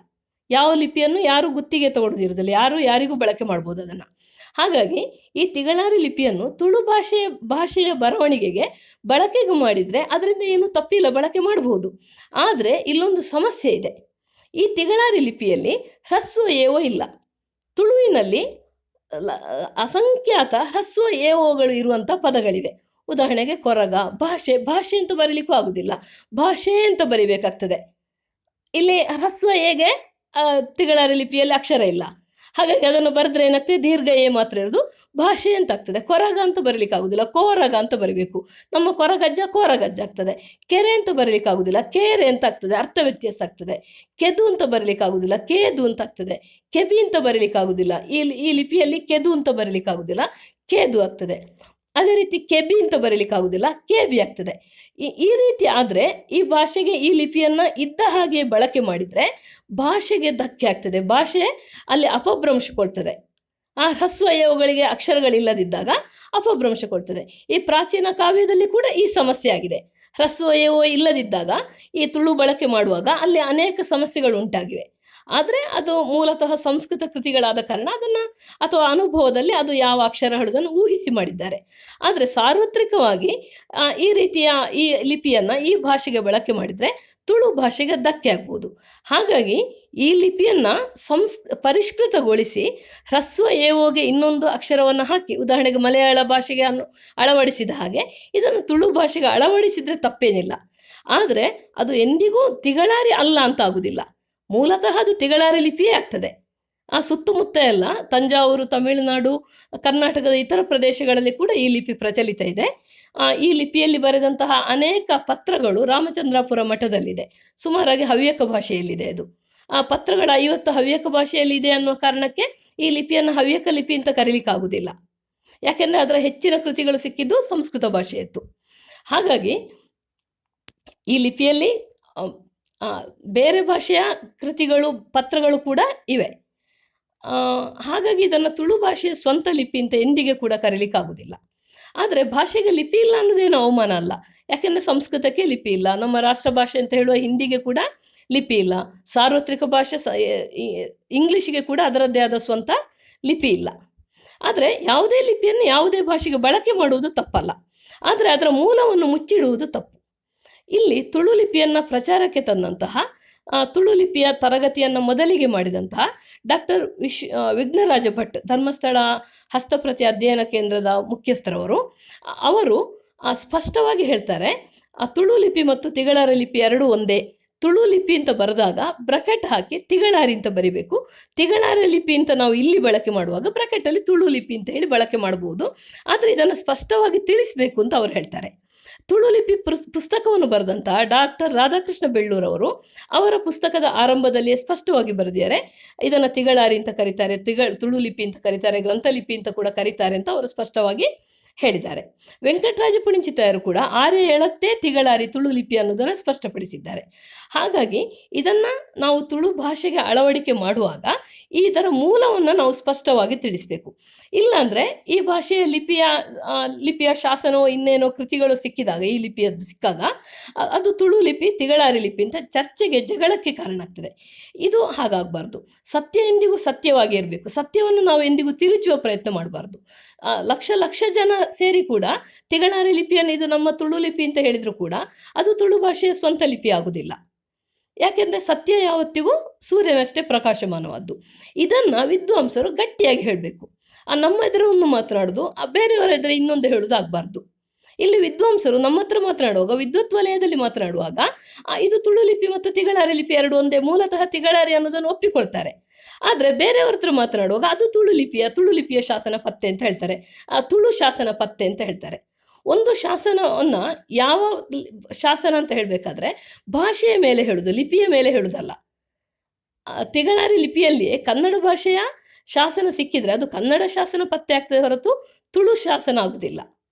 Speaker 1: ಯಾವ ಲಿಪಿಯನ್ನು ಯಾರು ಗುತ್ತಿಗೆ ತಗೊಳ್ಳೋದಿರೋದಿಲ್ಲ, ಯಾರಿಗೂ ಬಳಕೆ ಮಾಡ್ಬೋದು ಅದನ್ನು. ಹಾಗಾಗಿ ಈ ತಿಗಳಾರಿ ಲಿಪಿಯನ್ನು ತುಳು ಭಾಷೆಯ ಬರವಣಿಗೆಗೆ ಬಳಕೆಗೆ ಮಾಡಿದರೆ ಅದರಿಂದ ಏನು ತಪ್ಪಿಲ್ಲ, ಬಳಕೆ ಮಾಡಬಹುದು. ಆದರೆ ಇಲ್ಲೊಂದು ಸಮಸ್ಯೆ ಇದೆ. ಈ ತಿಗಳಾರಿ ಲಿಪಿಯಲ್ಲಿ ಹ್ರಸ್ವ ಏವೋ ಇಲ್ಲ. ತುಳುವಿನಲ್ಲಿ ಅಸಂಖ್ಯಾತ ಹ್ರಸ್ವ ಏವೋಗಳು ಇರುವಂಥ ಪದಗಳಿವೆ. ಉದಾಹರಣೆಗೆ ಕೊರಗ, ಭಾಷೆ ಅಂತ ಬರೀಲಿಕ್ಕೂ ಆಗುವುದಿಲ್ಲ, ಭಾಷೆ ಅಂತ ಬರಿಬೇಕಾಗ್ತದೆ. ಇಲ್ಲಿ ಹ್ರಸ್ವ ಏಗೆ ತಿಗಳಾರಿ ಲಿಪಿಯಲ್ಲಿ ಅಕ್ಷರ ಇಲ್ಲ. ಹಾಗಾಗಿ ಅದನ್ನು ಬರೆದ್ರೆ ಏನಾಗ್ತದೆ, ದೀರ್ಘ ಏ ಮಾತ್ರ ಇರೋದು, ಭಾಷೆ ಅಂತ ಆಗ್ತದೆ. ಕೊರಗ ಅಂತ ಬರೀಲಿಕ್ಕಾಗುವುದಿಲ್ಲ, ಕೋರಗ ಅಂತ ಬರೀಬೇಕು. ನಮ್ಮ ಕೊರಗಜ್ಜ ಕೋರಗಜ್ಜ ಆಗ್ತದೆ. ಕೆರೆ ಅಂತ ಬರೀಲಿಕ್ಕಾಗುವುದಿಲ್ಲ, ಕೇರೆ ಅಂತ ಆಗ್ತದೆ, ಅರ್ಥ ವ್ಯತ್ಯಾಸ ಆಗ್ತದೆ. ಕೆದು ಅಂತ ಬರೀಲಿಕ್ಕಾಗುವುದಿಲ್ಲ, ಕೇದು ಅಂತ ಆಗ್ತದೆ. ಕೆಬಿ ಅಂತ ಬರೀಲಿಕ್ಕಾಗುವುದಿಲ್ಲ, ಈ ಲಿಪಿಯಲ್ಲಿ ಕೆದು ಅಂತ ಬರೀಲಿಕ್ಕಾಗುವುದಿಲ್ಲ, ಕೇದು ಆಗ್ತದೆ. ಅದೇ ರೀತಿ ಕೆಬಿ ಅಂತ ಬರೀಲಿಕ್ಕಾಗುವುದಿಲ್ಲ, ಕೆಬಿ ಆಗ್ತದೆ. ಈ ರೀತಿ ಆದರೆ ಈ ಭಾಷೆಗೆ ಈ ಲಿಪಿಯನ್ನು ಇದ್ದ ಹಾಗೆ ಬಳಕೆ ಮಾಡಿದರೆ ಭಾಷೆಗೆ ಧಕ್ಕೆ ಆಗ್ತದೆ. ಭಾಷೆ ಅಲ್ಲಿ ಅಪಭ್ರಂಶಕೊಳ್ತದೆ. ಆ ಹ್ರಸ್ವ ಏವೋಗಳಿಗೆ ಅಕ್ಷರಗಳಿಲ್ಲದಿದ್ದಾಗ ಅಪಭ್ರಂಶಕೊಳ್ತದೆ. ಈ ಪ್ರಾಚೀನ ಕಾವ್ಯದಲ್ಲಿ ಕೂಡ ಈ ಸಮಸ್ಯೆ ಆಗಿದೆ. ಹ್ರಸ್ವ ಏವೋ ಇಲ್ಲದಿದ್ದಾಗ ಈ ತುಳು ಬಳಕೆ ಮಾಡುವಾಗ ಅಲ್ಲಿ ಅನೇಕ ಸಮಸ್ಯೆಗಳು ಉಂಟಾಗಿವೆ. ಆದರೆ ಅದು ಮೂಲತಃ ಸಂಸ್ಕೃತ ಕೃತಿಗಳಾದ ಕಾರಣ ಅದನ್ನು, ಅಥವಾ ಅನುಭವದಲ್ಲಿ ಅದು ಯಾವ ಅಕ್ಷರ ಹೇಳುವುದನ್ನು ಊಹಿಸಿ ಮಾಡಿದ್ದಾರೆ. ಆದರೆ ಸಾರ್ವತ್ರಿಕವಾಗಿ ಈ ರೀತಿಯ ಈ ಲಿಪಿಯನ್ನು ಈ ಭಾಷೆಗೆ ಬಳಕೆ ಮಾಡಿದರೆ ತುಳು ಭಾಷೆಗೆ ಧಕ್ಕೆ ಆಗ್ಬೋದು. ಹಾಗಾಗಿ ಈ ಲಿಪಿಯನ್ನು ಪರಿಷ್ಕೃತಗೊಳಿಸಿ ಹ್ರಸ್ವ ಏವೋಗೆ ಇನ್ನೊಂದು ಅಕ್ಷರವನ್ನು ಹಾಕಿ, ಉದಾಹರಣೆಗೆ ಮಲಯಾಳ ಭಾಷೆಗೆ ಅಳವಡಿಸಿದ ಹಾಗೆ ಇದನ್ನು ತುಳು ಭಾಷೆಗೆ ಅಳವಡಿಸಿದರೆ ತಪ್ಪೇನಿಲ್ಲ. ಆದರೆ ಅದು ಎಂದಿಗೂ ತಿಗಳಾರಿ ಅಲ್ಲ ಅಂತ ಆಗುವುದಿಲ್ಲ. ಮೂಲತಃ ಅದು ತಿಗಳಾರಿ ಲಿಪಿಯೇ ಆಗ್ತದೆ. ಆ ಸುತ್ತಮುತ್ತ ಎಲ್ಲ ತಂಜಾವೂರು, ತಮಿಳುನಾಡು, ಕರ್ನಾಟಕದ ಇತರ ಪ್ರದೇಶಗಳಲ್ಲಿ ಕೂಡ ಈ ಲಿಪಿ ಪ್ರಚಲಿತ ಇದೆ. ಈ ಲಿಪಿಯಲ್ಲಿ ಬರೆದಂತಹ ಅನೇಕ ಪತ್ರಗಳು ರಾಮಚಂದ್ರಾಪುರ ಮಠದಲ್ಲಿದೆ. ಸುಮಾರಾಗಿ ಹವ್ಯಕ ಭಾಷೆಯಲ್ಲಿದೆ ಅದು. ಆ ಪತ್ರಗಳ 50 ಹವ್ಯಕ ಭಾಷೆಯಲ್ಲಿದೆ ಅನ್ನೋ ಕಾರಣಕ್ಕೆ ಈ ಲಿಪಿಯನ್ನು ಹವ್ಯಕ ಲಿಪಿ ಅಂತ ಕರೀಲಿಕ್ಕಾಗುವುದಿಲ್ಲ. ಯಾಕೆಂದರೆ ಅದರ ಹೆಚ್ಚಿನ ಕೃತಿಗಳು ಸಿಕ್ಕಿದ್ದು ಸಂಸ್ಕೃತ ಭಾಷೆಯದ್ದು. ಹಾಗಾಗಿ ಈ ಲಿಪಿಯಲ್ಲಿ ಬೇರೆ ಭಾಷೆಯ ಕೃತಿಗಳು, ಪತ್ರಗಳು ಕೂಡ ಇವೆ. ಹಾಗಾಗಿ ಇದನ್ನು ತುಳು ಭಾಷೆಯ ಸ್ವಂತ ಲಿಪಿ ಅಂತ ಎಂದಿಗೆ ಕೂಡ ಕರೀಲಿಕ್ಕಾಗುವುದಿಲ್ಲ. ಆದರೆ ಭಾಷೆಗೆ ಲಿಪಿ ಇಲ್ಲ ಅನ್ನೋದೇನು ಅವಮಾನ ಅಲ್ಲ. ಯಾಕೆಂದರೆ ಸಂಸ್ಕೃತಕ್ಕೆ ಲಿಪಿ ಇಲ್ಲ, ನಮ್ಮ ರಾಷ್ಟ್ರ ಭಾಷೆ ಅಂತ ಹೇಳುವ ಹಿಂದಿಗೆ ಕೂಡ ಲಿಪಿ ಇಲ್ಲ, ಸಾರ್ವತ್ರಿಕ ಭಾಷೆ ಇಂಗ್ಲೀಷಿಗೆ ಕೂಡ ಅದರದ್ದೇ ಆದ ಸ್ವಂತ ಲಿಪಿ ಇಲ್ಲ. ಆದರೆ ಯಾವುದೇ ಲಿಪಿಯನ್ನು ಯಾವುದೇ ಭಾಷೆಗೆ ಬಳಕೆ ಮಾಡುವುದು ತಪ್ಪಲ್ಲ, ಆದರೆ ಅದರ ಮೂಲವನ್ನು ಮುಚ್ಚಿಡುವುದು ತಪ್ಪು. ಇಲ್ಲಿ ತುಳು ಲಿಪಿಯನ್ನು ಪ್ರಚಾರಕ್ಕೆ ತಂದಂತಹ, ತುಳು ಲಿಪಿಯ ತರಗತಿಯನ್ನು ಮೊದಲಿಗೆ ಮಾಡಿದಂತಹ ಡಾಕ್ಟರ್ ವಿಘ್ನರಾಜ ಭಟ್, ಧರ್ಮಸ್ಥಳ ಹಸ್ತಪ್ರತಿ ಅಧ್ಯಯನ ಕೇಂದ್ರದ ಮುಖ್ಯಸ್ಥರವರು, ಅವರು ಸ್ಪಷ್ಟವಾಗಿ ಹೇಳ್ತಾರೆ, ತುಳು ಲಿಪಿ ಮತ್ತು ತಿಗಳಾರ ಲಿಪಿ ಎರಡೂ ಒಂದೇ. ತುಳು ಲಿಪಿ ಅಂತ ಬರೆದಾಗ ಬ್ರಕೆಟ್ ಹಾಕಿ ತಿಗಳಾರಿ ಅಂತ ಬರಿಬೇಕು. ತಿಗಳಾರ ಲಿಪಿ ಅಂತ ನಾವು ಇಲ್ಲಿ ಬಳಕೆ ಮಾಡುವಾಗ ಬ್ರಕೆಟಲ್ಲಿ ತುಳು ಲಿಪಿ ಅಂತ ಹೇಳಿ ಬಳಕೆ ಮಾಡಬಹುದು. ಆದರೆ ಇದನ್ನು ಸ್ಪಷ್ಟವಾಗಿ ತಿಳಿಸಬೇಕು ಅಂತ ಅವರು ಹೇಳ್ತಾರೆ. ತುಳು ಲಿಪಿ ಪುಸ್ತಕವನ್ನು ಬರೆದಂತಹ ಡಾಕ್ಟರ್ ರಾಧಾಕೃಷ್ಣ ಬೆಳ್ಳೂರವರು ಅವರ ಪುಸ್ತಕದ ಆರಂಭದಲ್ಲಿ ಸ್ಪಷ್ಟವಾಗಿ ಬರೆದಿದ್ದಾರೆ, ಇದನ್ನು ತಿಗಳಾರಿ ಅಂತ ಕರೀತಾರೆ, ತುಳು ಲಿಪಿ ಅಂತ ಕರೀತಾರೆ, ಗ್ರಂಥಲಿಪಿ ಅಂತ ಕೂಡ ಕರೀತಾರೆ ಅಂತ ಅವರು ಸ್ಪಷ್ಟವಾಗಿ ಹೇಳಿದ್ದಾರೆ. ವೆಂಕಟರಾಜ ಪುಣಿಚಿತಾಯರು ಕೂಡ ಆರ್ಯ ಎಳತ್ತೇ ತಿಗಳಾರಿ ತುಳು ಲಿಪಿ ಅನ್ನೋದನ್ನು ಸ್ಪಷ್ಟಪಡಿಸಿದ್ದಾರೆ. ಹಾಗಾಗಿ ಇದನ್ನು ನಾವು ತುಳು ಭಾಷೆಗೆ ಅಳವಡಿಕೆ ಮಾಡುವಾಗ ಇದರ ಮೂಲವನ್ನು ನಾವು ಸ್ಪಷ್ಟವಾಗಿ ತಿಳಿಸಬೇಕು. ಇಲ್ಲಾಂದರೆ ಈ ಭಾಷೆಯ ಲಿಪಿಯ ಶಾಸನವೋ ಇನ್ನೇನೋ ಕೃತಿಗಳು ಸಿಕ್ಕಿದಾಗ, ಈ ಲಿಪಿಯದ್ದು ಸಿಕ್ಕಾಗ ಅದು ತುಳು ಲಿಪಿ ತಿಗಳಾರಿ ಲಿಪಿ ಅಂತ ಚರ್ಚೆಗೆ, ಜಗಳಕ್ಕೆ ಕಾರಣ ಆಗ್ತದೆ. ಇದು ಹಾಗಾಗಬಾರ್ದು. ಸತ್ಯ ಎಂದಿಗೂ ಸತ್ಯವಾಗಿ ಇರಬೇಕು. ಸತ್ಯವನ್ನು ನಾವು ಎಂದಿಗೂ ತಿರುಚುವ ಪ್ರಯತ್ನ ಮಾಡಬಾರ್ದು. ಲಕ್ಷ ಜನ ಸೇರಿ ಕೂಡ ತಿಗಳಾರಿ ಲಿಪಿಯನ್ನು ಇದು ನಮ್ಮ ತುಳು ಲಿಪಿ ಅಂತ ಹೇಳಿದ್ರು ಕೂಡ ಅದು ತುಳು ಭಾಷೆಯ ಸ್ವಂತ ಲಿಪಿ ಆಗುವುದಿಲ್ಲ. ಯಾಕೆಂದರೆ ಸತ್ಯ ಯಾವತ್ತಿಗೂ ಸೂರ್ಯನಷ್ಟೇ ಪ್ರಕಾಶಮಾನವಾದ್ದು. ಇದನ್ನು ವಿದ್ವಾಂಸರು ಗಟ್ಟಿಯಾಗಿ ಹೇಳಬೇಕು. ನಮ್ಮ ಎದುರು ಒಂದು ಮಾತನಾಡೋದು, ಬೇರೆಯವರ ಎದುರು ಇನ್ನೊಂದು ಹೇಳೋದು ಆಗಬಾರ್ದು. ಇಲ್ಲಿ ವಿದ್ವಾಂಸರು ನಮ್ಮ ಹತ್ರ ಮಾತನಾಡುವಾಗ, ವಿದ್ವತ್ ವಲಯದಲ್ಲಿ ಮಾತನಾಡುವಾಗ ಇದು ತುಳು ಲಿಪಿ ಮತ್ತು ತಿಗಳಾರಿ ಲಿಪಿ ಎರಡು ಒಂದೇ, ಮೂಲತಃ ತಿಗಳಾರಿ ಅನ್ನೋದನ್ನು ಒಪ್ಪಿಕೊಳ್ತಾರೆ. ಆದರೆ ಬೇರೆಯವ್ರ ಹತ್ರ ಮಾತನಾಡುವಾಗ ಅದು ತುಳು ಲಿಪಿಯ ಶಾಸನ ಪತ್ತೆ ಅಂತ ಹೇಳ್ತಾರೆ, ತುಳು ಶಾಸನ ಪತ್ತೆ ಅಂತ ಹೇಳ್ತಾರೆ. ಒಂದು ಶಾಸನವನ್ನು ಯಾವ ಶಾಸನ ಅಂತ ಹೇಳಬೇಕಾದ್ರೆ ಭಾಷೆಯ ಮೇಲೆ ಹೇಳುದು, ಲಿಪಿಯ ಮೇಲೆ ಹೇಳುವುದಲ್ಲ. ತಿಗಳಾರಿ ಲಿಪಿಯಲ್ಲಿ ಕನ್ನಡ ಭಾಷೆಯ ಶಾಸನ ಸಿಕ್ಕಿದರೆ ಅದು ಕನ್ನಡ ಶಾಸನ ಪತ್ತೆ ಆಗ್ತದೆ ಹೊರತು ತುಳು ಶಾಸನ ಆಗುವುದಿಲ್ಲ.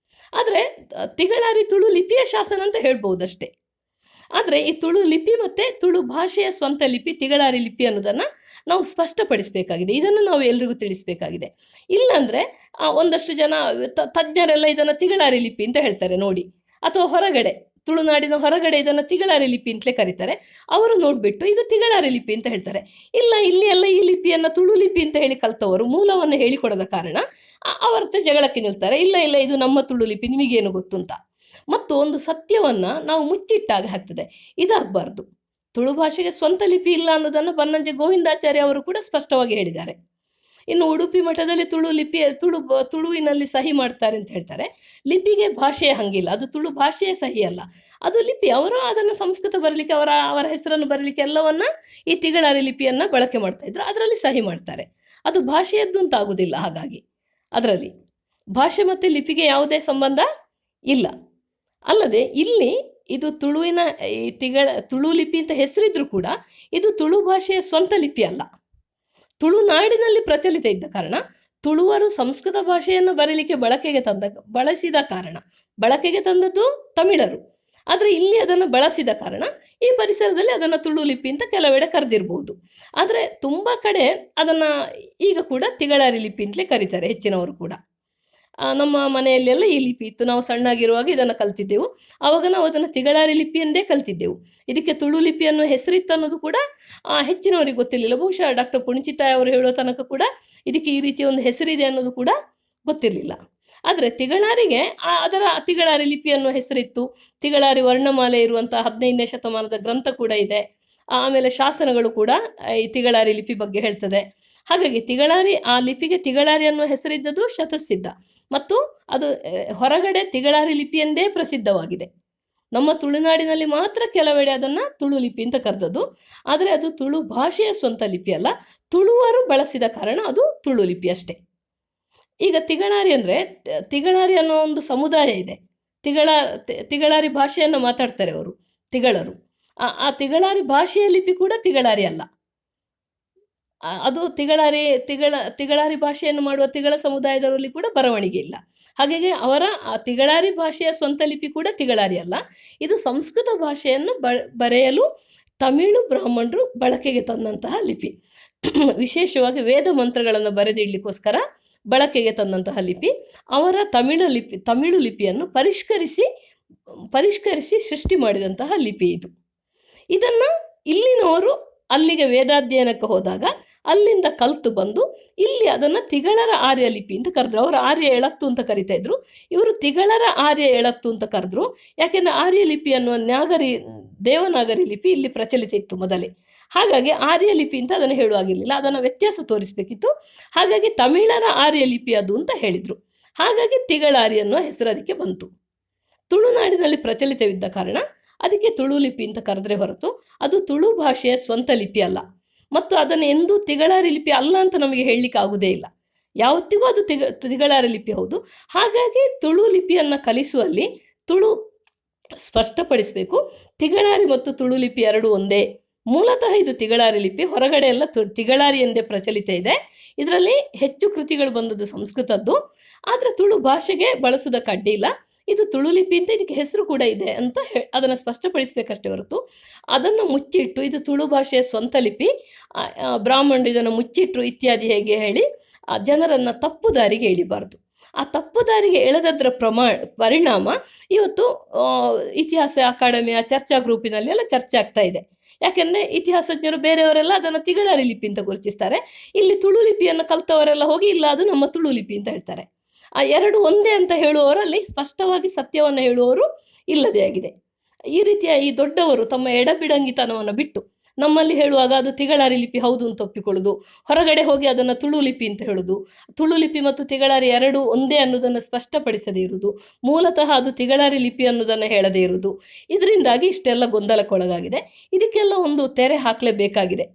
Speaker 1: ಆದರೆ ತಿಗಳಾರಿ ತುಳು ಲಿಪಿಯ ಶಾಸನ ಅಂತ ಹೇಳ್ಬೋದಷ್ಟೇ. ಆದರೆ ಈ ತುಳು ಲಿಪಿ ಮತ್ತು ತುಳು ಭಾಷೆಯ ಸ್ವಂತ ಲಿಪಿ ತಿಗಳಾರಿ ಲಿಪಿ ಅನ್ನೋದನ್ನು ನಾವು ಸ್ಪಷ್ಟಪಡಿಸಬೇಕಾಗಿದೆ. ಇದನ್ನು ನಾವು ಎಲ್ರಿಗೂ ತಿಳಿಸಬೇಕಾಗಿದೆ. ಇಲ್ಲಾಂದರೆ ಒಂದಷ್ಟು ಜನ ತಜ್ಞರೆಲ್ಲ ಇದನ್ನು ತಿಗಳಾರಿ ಲಿಪಿ ಅಂತ ಹೇಳ್ತಾರೆ ನೋಡಿ, ಅಥವಾ ಹೊರಗಡೆ ತುಳುನಾಡಿನ ಹೊರಗಡೆ ಇದನ್ನು ತಿಗಳಾರಿ ಲಿಪಿ ಅಂತಲೇ ಕರೀತಾರೆ. ಅವರು ನೋಡಿಬಿಟ್ಟು ಇದು ತಿಗಳಾರಿ ಲಿಪಿ ಅಂತ ಹೇಳ್ತಾರೆ. ಇಲ್ಲ, ಇಲ್ಲಿ ಎಲ್ಲ ಈ ಲಿಪಿಯನ್ನು ತುಳು ಲಿಪಿ ಅಂತ ಹೇಳಿ ಕಲ್ತವರು ಮೂಲವನ್ನು ಹೇಳಿಕೊಡದ ಕಾರಣ ಅವರ ಜಗಳಕ್ಕೆ ನಿಲ್ತಾರೆ. ಇಲ್ಲ ಇದು ನಮ್ಮ ತುಳು ಲಿಪಿ, ನಿಮಗೇನು ಗೊತ್ತು ಅಂತ. ಮತ್ತು ಒಂದು ಸತ್ಯವನ್ನು ನಾವು ಮುಚ್ಚಿಟ್ಟಾಗ ಆಗ್ತದೆ. ಇದಾಗಬಾರ್ದು. ತುಳು ಭಾಷೆಗೆ ಸ್ವಂತ ಲಿಪಿ ಇಲ್ಲ ಅನ್ನೋದನ್ನು ಬನ್ನಂಜೆ ಗೋವಿಂದಾಚಾರ್ಯ ಅವರು ಕೂಡ ಸ್ಪಷ್ಟವಾಗಿ ಹೇಳಿದ್ದಾರೆ. ಇನ್ನು ಉಡುಪಿ ಮಠದಲ್ಲಿ ತುಳುವಿನಲ್ಲಿ ಸಹಿ ಮಾಡ್ತಾರೆ ಅಂತ ಹೇಳ್ತಾರೆ. ಲಿಪಿಗೆ ಭಾಷೆಯ ಹಂಗಿಲ್ಲ, ಅದು ತುಳು ಭಾಷೆಯ ಸಹಿ ಅಲ್ಲ, ಅದು ಲಿಪಿ. ಅವರು ಅದನ್ನು ಸಂಸ್ಕೃತ ಬರಲಿಕ್ಕೆ, ಅವರ ಹೆಸರನ್ನು ಬರಲಿಕ್ಕೆ ಎಲ್ಲವನ್ನ ಈ ತಿಗಳಾರಿ ಲಿಪಿಯನ್ನು ಬಳಕೆ ಮಾಡ್ತಾ ಇದ್ರು, ಅದರಲ್ಲಿ ಸಹಿ ಮಾಡ್ತಾರೆ. ಅದು ಭಾಷೆಯದ್ದು ಅಂತ ಆಗುವುದಿಲ್ಲ. ಹಾಗಾಗಿ ಅದರಲ್ಲಿ ಭಾಷೆ ಮತ್ತು ಲಿಪಿಗೆ ಯಾವುದೇ ಸಂಬಂಧ ಇಲ್ಲ. ಅಲ್ಲದೆ ಇಲ್ಲಿ ಇದು ತುಳುವಿನ ತುಳು ಲಿಪಿ ಅಂತ ಹೆಸರಿದ್ರೂ ಕೂಡ ಇದು ತುಳು ಭಾಷೆಯ ಸ್ವಂತ ಲಿಪಿ ಅಲ್ಲ. ತುಳುನಾಡಿನಲ್ಲಿ ಪ್ರಚಲಿತ ಇದ್ದ ಕಾರಣ ತುಳುವರು ಸಂಸ್ಕೃತ ಭಾಷೆಯನ್ನು ಬರೀಲಿಕ್ಕೆ ಬಳಕೆಗೆ ತಂದದ್ದು ತಮಿಳರು. ಆದರೆ ಇಲ್ಲಿ ಅದನ್ನು ಬಳಸಿದ ಕಾರಣ ಈ ಪರಿಸರದಲ್ಲಿ ಅದನ್ನು ತುಳು ಲಿಪಿ ಅಂತ ಕೆಲವೆಡೆ ಕರೆದಿರ್ಬೋದು. ಆದರೆ ತುಂಬ ಕಡೆ ಅದನ್ನು ಈಗ ಕೂಡ ತಿಗಳಾರಿ ಲಿಪಿ ಅಂತಲೇ ಕರೀತಾರೆ ಹೆಚ್ಚಿನವರು ಕೂಡ. ನಮ್ಮ ಮನೆಯಲ್ಲೆಲ್ಲ ಈ ಲಿಪಿ ಇತ್ತು. ನಾವು ಸಣ್ಣಾಗಿರುವಾಗ ಇದನ್ನು ಕಲ್ತಿದ್ದೆವು. ಆವಾಗ ನಾವು ಅದನ್ನು ತಿಗಳಾರಿ ಲಿಪಿ ಎಂದೇ ಕಲ್ತಿದ್ದೆವು. ಇದಕ್ಕೆ ತುಳು ಲಿಪಿ ಅನ್ನೋ ಹೆಸರಿತ್ತು ಅನ್ನೋದು ಕೂಡ ಹೆಚ್ಚಿನವರಿಗೆ ಗೊತ್ತಿರಲಿಲ್ಲ. ಬಹುಶಃ ಡಾಕ್ಟರ್ ಪುಣಿಚಿತಾಯ ಅವರು ಹೇಳೋ ತನಕ ಕೂಡ ಇದಕ್ಕೆ ಈ ರೀತಿಯ ಒಂದು ಹೆಸರಿದೆ ಅನ್ನೋದು ಕೂಡ ಗೊತ್ತಿರಲಿಲ್ಲ. ಆದರೆ ತಿಗಳಾರಿಗೆ ಅದರ ತಿಗಳಾರಿ ಲಿಪಿ ಅನ್ನೋ ಹೆಸರಿತ್ತು. ತಿಗಳಾರಿ ವರ್ಣಮಾಲೆ ಇರುವಂಥ 15ನೇ ಶತಮಾನದ ಗ್ರಂಥ ಕೂಡ ಇದೆ. ಆಮೇಲೆ ಶಾಸನಗಳು ಕೂಡ ಈ ತಿಗಳಾರಿ ಲಿಪಿ ಬಗ್ಗೆ ಹೇಳ್ತದೆ. ಹಾಗಾಗಿ ಆ ಲಿಪಿಗೆ ತಿಗಳಾರಿ ಅನ್ನೋ ಹೆಸರಿದ್ದದ್ದು ಶತಸಿದ್ಧ. ಮತ್ತು ಅದು ಹೊರಗಡೆ ತಿಗಳಾರಿ ಲಿಪಿ ಎಂದೇ ಪ್ರಸಿದ್ಧವಾಗಿದೆ. ನಮ್ಮ ತುಳುನಾಡಿನಲ್ಲಿ ಮಾತ್ರ ಕೆಲವೆಡೆ ಅದನ್ನು ತುಳು ಲಿಪಿ ಅಂತ ಕರೆದದ್ದು. ಆದರೆ ಅದು ತುಳು ಭಾಷೆಯ ಸ್ವಂತ ಲಿಪಿ ಅಲ್ಲ, ತುಳುವರು ಬಳಸಿದ ಕಾರಣ ಅದು ತುಳು ಲಿಪಿ ಅಷ್ಟೇ. ಈಗ ತಿಗಳಾರಿ ಅಂದರೆ, ತಿಗಳಾರಿ ಅನ್ನೋ ಒಂದು ಸಮುದಾಯ ಇದೆ ತಿಗಳ ತಿಗಳಾರಿ ಭಾಷೆಯನ್ನು ಮಾತಾಡ್ತಾರೆ ಅವರು, ತಿಗಳರು. ಆ ತಿಗಳಾರಿ ಭಾಷೆಯ ಲಿಪಿ ಕೂಡ ತಿಗಳಾರಿ ಅಲ್ಲ. ಅದು ತಿಗಳಾರಿ ಭಾಷೆಯನ್ನು ಮಾಡುವ ತಿಗಳ ಸಮುದಾಯದವರಲ್ಲಿ ಕೂಡ ಬರವಣಿಗೆ ಇಲ್ಲ. ಹಾಗಾಗಿ ಅವರ ಆ ತಿಗಳಾರಿ ಭಾಷೆಯ ಸ್ವಂತ ಲಿಪಿ ಕೂಡ ತಿಗಳಾರಿ ಅಲ್ಲ. ಇದು ಸಂಸ್ಕೃತ ಭಾಷೆಯನ್ನು ಬರೆಯಲು ತಮಿಳು ಬ್ರಾಹ್ಮಣರು ಬಳಕೆಗೆ ತಂದಂತಹ ಲಿಪಿ. ವಿಶೇಷವಾಗಿ ವೇದ ಮಂತ್ರಗಳನ್ನು ಬರೆದಿಡ್ಲಿಕ್ಕೋಸ್ಕರ ಬಳಕೆಗೆ ತಂದಂತಹ ಲಿಪಿ. ಅವರ ತಮಿಳು ಲಿಪಿಯನ್ನು ಪರಿಷ್ಕರಿಸಿ ಸೃಷ್ಟಿ ಮಾಡಿದಂತಹ ಲಿಪಿ ಇದು. ಇದನ್ನು ಇಲ್ಲಿನವರು ಅಲ್ಲಿಗೆ ವೇದಾಧ್ಯಯನಕ್ಕೆ ಹೋದಾಗ ಅಲ್ಲಿಂದ ಕಲ್ತು ಬಂದು ಇಲ್ಲಿ ಅದನ್ನು ತಿಗಳರ ಆರ್ಯ ಲಿಪಿ ಅಂತ ಕರೆದ್ರು. ಅವರು ಆರ್ಯ ಎಳತ್ತು ಅಂತ ಕರಿತಾ ಇದ್ರು, ಇವರು ತಿಗಳರ ಆರ್ಯ ಎಳತ್ತು ಅಂತ ಕರೆದ್ರು. ಯಾಕೆಂದರೆ ಆರ್ಯ ಲಿಪಿ ಅನ್ನುವ ದೇವನಾಗರಿ ಲಿಪಿ ಇಲ್ಲಿ ಪ್ರಚಲಿತ ಇತ್ತು ಮೊದಲೇ. ಹಾಗಾಗಿ ಆರ್ಯ ಲಿಪಿ ಅಂತ ಅದನ್ನು ಹೇಳುವಾಗಿರಲಿಲ್ಲ, ಅದನ್ನು ವ್ಯತ್ಯಾಸ ತೋರಿಸಬೇಕಿತ್ತು. ಹಾಗಾಗಿ ತಮಿಳರ ಆರ್ಯ ಲಿಪಿ ಅದು ಅಂತ ಹೇಳಿದರು. ಹಾಗಾಗಿ ತಿಗಳಾರಿ ಅನ್ನುವ ಹೆಸರು ಅದಕ್ಕೆ ಬಂತು. ತುಳುನಾಡಿನಲ್ಲಿ ಪ್ರಚಲಿತವಿದ್ದ ಕಾರಣ ಅದಕ್ಕೆ ತುಳು ಲಿಪಿ ಅಂತ ಕರೆದ್ರೆ ಹೊರತು ಅದು ತುಳು ಭಾಷೆಯ ಸ್ವಂತ ಲಿಪಿ ಅಲ್ಲ. ಮತ್ತು ಅದನ್ನು ಎಂದೂ ತಿಗಳಾರಿ ಲಿಪಿ ಅಲ್ಲ ಅಂತ ನಮಗೆ ಹೇಳಲಿಕ್ಕೆ ಆಗುವುದೇ ಇಲ್ಲ. ಯಾವತ್ತಿಗೂ ಅದು ತಿಗಳಾರಿ ಲಿಪಿ ಹೌದು. ಹಾಗಾಗಿ ತುಳು ಲಿಪಿಯನ್ನು ಕಲಿಸುವಲ್ಲಿ ತುಳು ಸ್ಪಷ್ಟಪಡಿಸಬೇಕು, ತಿಗಳಾರಿ ಮತ್ತು ತುಳು ಲಿಪಿ ಎರಡು ಒಂದೇ. ಮೂಲತಃ ಇದು ತಿಗಳಾರಿ ಲಿಪಿ, ಹೊರಗಡೆ ಎಲ್ಲ ತಿಗಳಾರಿ ಎಂದೇ ಪ್ರಚಲಿತ ಇದೆ. ಇದರಲ್ಲಿ ಹೆಚ್ಚು ಕೃತಿಗಳು ಬಂದದ್ದು ಸಂಸ್ಕೃತದ್ದು, ಆದರೆ ತುಳು ಭಾಷೆಗೆ ಬಳಸೋದಕ್ಕೆ ಅಡ್ಡಿಲ್ಲ. ಇದು ತುಳು ಲಿಪಿ ಅಂತ ಇದಕ್ಕೆ ಹೆಸರು ಕೂಡ ಇದೆ ಅಂತ ಅದನ್ನು ಸ್ಪಷ್ಟಪಡಿಸಬೇಕಷ್ಟೇ ಹೊರತು ಅದನ್ನು ಮುಚ್ಚಿಟ್ಟು ಇದು ತುಳು ಭಾಷೆಯ ಸ್ವಂತ ಲಿಪಿ, ಬ್ರಾಹ್ಮಣರು ಇದನ್ನು ಮುಚ್ಚಿಟ್ರು ಇತ್ಯಾದಿ ಹೇಗೆ ಹೇಳಿ ಜನರನ್ನು ತಪ್ಪು ದಾರಿಗೆ ಎಳಿಬಾರ್ದು. ಆ ತಪ್ಪು ದಾರಿಗೆ ಎಳೆದದ್ರ ಪರಿಣಾಮ ಇವತ್ತು ಇತಿಹಾಸ ಅಕಾಡೆಮಿಯ ಚರ್ಚಾ ಗ್ರೂಪಿನಲ್ಲಿ ಎಲ್ಲ ಚರ್ಚೆ ಆಗ್ತಾ ಇದೆ. ಯಾಕೆಂದರೆ ಇತಿಹಾಸಜ್ಞರು ಬೇರೆಯವರೆಲ್ಲ ಅದನ್ನು ತಿಗಳಾರಿ ಲಿಪಿ ಅಂತ ಗುರುತಿಸ್ತಾರೆ. ಇಲ್ಲಿ ತುಳು ಲಿಪಿಯನ್ನು ಕಲ್ತವರೆಲ್ಲ ಹೋಗಿ ಇಲ್ಲ ಅದು ನಮ್ಮ ತುಳು ಲಿಪಿ ಅಂತ ಹೇಳ್ತಾರೆ. ಆ ಎರಡು ಒಂದೇ ಅಂತ ಹೇಳುವವರಲ್ಲಿ ಸ್ಪಷ್ಟವಾಗಿ ಸತ್ಯವನ್ನು ಹೇಳುವವರು ಇಲ್ಲದೇ ಆಗಿದೆ. ಈ ರೀತಿಯ ಈ ದೊಡ್ಡವರು ತಮ್ಮ ಎಡಬಿಡಂಗಿತನವನ್ನು ಬಿಟ್ಟು ನಮ್ಮಲ್ಲಿ ಹೇಳುವಾಗ ಅದು ತಿಗಳಾರಿ ಲಿಪಿ ಹೌದು ಅಂತ ಒಪ್ಪಿಕೊಳ್ಳೋದು, ಹೊರಗಡೆ ಹೋಗಿ ಅದನ್ನು ತುಳು ಲಿಪಿ ಅಂತ ಹೇಳೋದು, ತುಳು ಲಿಪಿ ಮತ್ತು ತಿಗಳಾರಿ ಎರಡು ಒಂದೇ ಅನ್ನೋದನ್ನು ಸ್ಪಷ್ಟಪಡಿಸದೇ ಇರುವುದು, ಮೂಲತಃ ಅದು ತಿಗಳಾರಿ ಲಿಪಿ ಅನ್ನೋದನ್ನು ಹೇಳದೇ ಇರುವುದು, ಇದರಿಂದಾಗಿ ಇಷ್ಟೆಲ್ಲ ಗೊಂದಲಕ್ಕೊಳಗಾಗಿದೆ. ಇದಕ್ಕೆಲ್ಲ ಒಂದು ತೆರೆ ಹಾಕಲೇಬೇಕಾಗಿದೆ.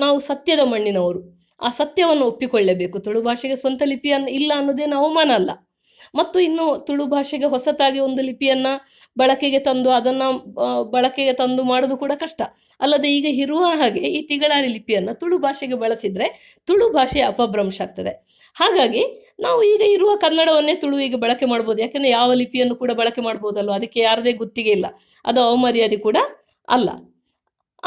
Speaker 1: ನಾವು ಸತ್ಯದ ಮಣ್ಣಿನವರು, ಆ ಸತ್ಯವನ್ನು ಒಪ್ಪಿಕೊಳ್ಳಬೇಕು. ತುಳು ಭಾಷೆಗೆ ಸ್ವಂತ ಲಿಪಿಯನ್ನು ಇಲ್ಲ ಅನ್ನೋದೇನು ಅವಮಾನ ಅಲ್ಲ. ಮತ್ತು ಇನ್ನು ತುಳು ಭಾಷೆಗೆ ಹೊಸತಾಗಿ ಒಂದು ಲಿಪಿಯನ್ನು ಬಳಕೆಗೆ ತಂದು ಮಾಡೋದು ಕೂಡ ಕಷ್ಟ. ಅಲ್ಲದೆ ಈಗ ಇರುವ ಹಾಗೆ ಈ ತಿಗಳಾರಿ ಲಿಪಿಯನ್ನು ತುಳು ಭಾಷೆಗೆ ಬಳಸಿದರೆ ತುಳು ಭಾಷೆಯ ಅಪಭ್ರಂಶ ಆಗ್ತದೆ. ಹಾಗಾಗಿ ನಾವು ಈಗ ಇರುವ ಕನ್ನಡವನ್ನೇ ತುಳುವಿಗೆ ಬಳಕೆ ಮಾಡ್ಬೋದು. ಯಾಕೆಂದರೆ ಯಾವ ಲಿಪಿಯನ್ನು ಕೂಡ ಬಳಕೆ ಮಾಡ್ಬೋದಲ್ವ, ಅದಕ್ಕೆ ಯಾರದೇ ಗುತ್ತಿಗೆ ಇಲ್ಲ, ಅದು ಅವಮರ್ಯಾದೆ ಕೂಡ ಅಲ್ಲ.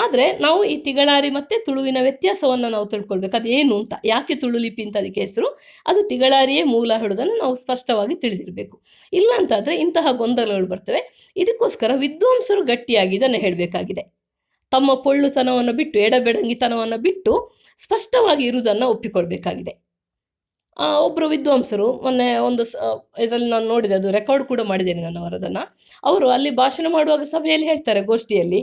Speaker 1: ಆದರೆ ನಾವು ಈ ತಿಗಳಾರಿ ಮತ್ತು ತುಳುವಿನ ವ್ಯತ್ಯಾಸವನ್ನು ನಾವು ತಿಳ್ಕೊಳ್ಬೇಕು. ಅದು ಏನು ಅಂತ, ಯಾಕೆ ತುಳು ಲಿಪಿ ಅಂತ ಅದಕ್ಕೆ ಹೆಸರು, ಅದು ತಿಗಳಾರಿಯೇ ಮೂಲ ಹೇಳೋದನ್ನು ನಾವು ಸ್ಪಷ್ಟವಾಗಿ ತಿಳಿದಿರಬೇಕು. ಇಲ್ಲ ಅಂತಾದರೆ ಇಂತಹ ಗೊಂದಲಗಳು ಬರ್ತವೆ. ಇದಕ್ಕೋಸ್ಕರ ವಿದ್ವಾಂಸರು ಗಟ್ಟಿಯಾಗಿ ಇದನ್ನು ಹೇಳಬೇಕಾಗಿದೆ. ತಮ್ಮ ಪೊಳ್ಳುತನವನ್ನು ಬಿಟ್ಟು, ಎಡಬೆಡಂಗಿತನವನ್ನು ಬಿಟ್ಟು ಸ್ಪಷ್ಟವಾಗಿ ಇರುವುದನ್ನು ಒಪ್ಪಿಕೊಳ್ಬೇಕಾಗಿದೆ. ಒಬ್ಬರು ವಿದ್ವಾಂಸರು ಮೊನ್ನೆ ಒಂದು ಇದರಲ್ಲಿ ನಾನು ನೋಡಿದೆ, ಅದು ರೆಕಾರ್ಡ್ ಕೂಡ ಮಾಡಿದ್ದೇನೆ ನಾನು ಅವರದನ್ನು. ಅವರು ಅಲ್ಲಿ ಭಾಷಣ ಮಾಡುವಾಗ ಸಭೆಯಲ್ಲಿ ಹೇಳ್ತಾರೆ, ಗೋಷ್ಠಿಯಲ್ಲಿ,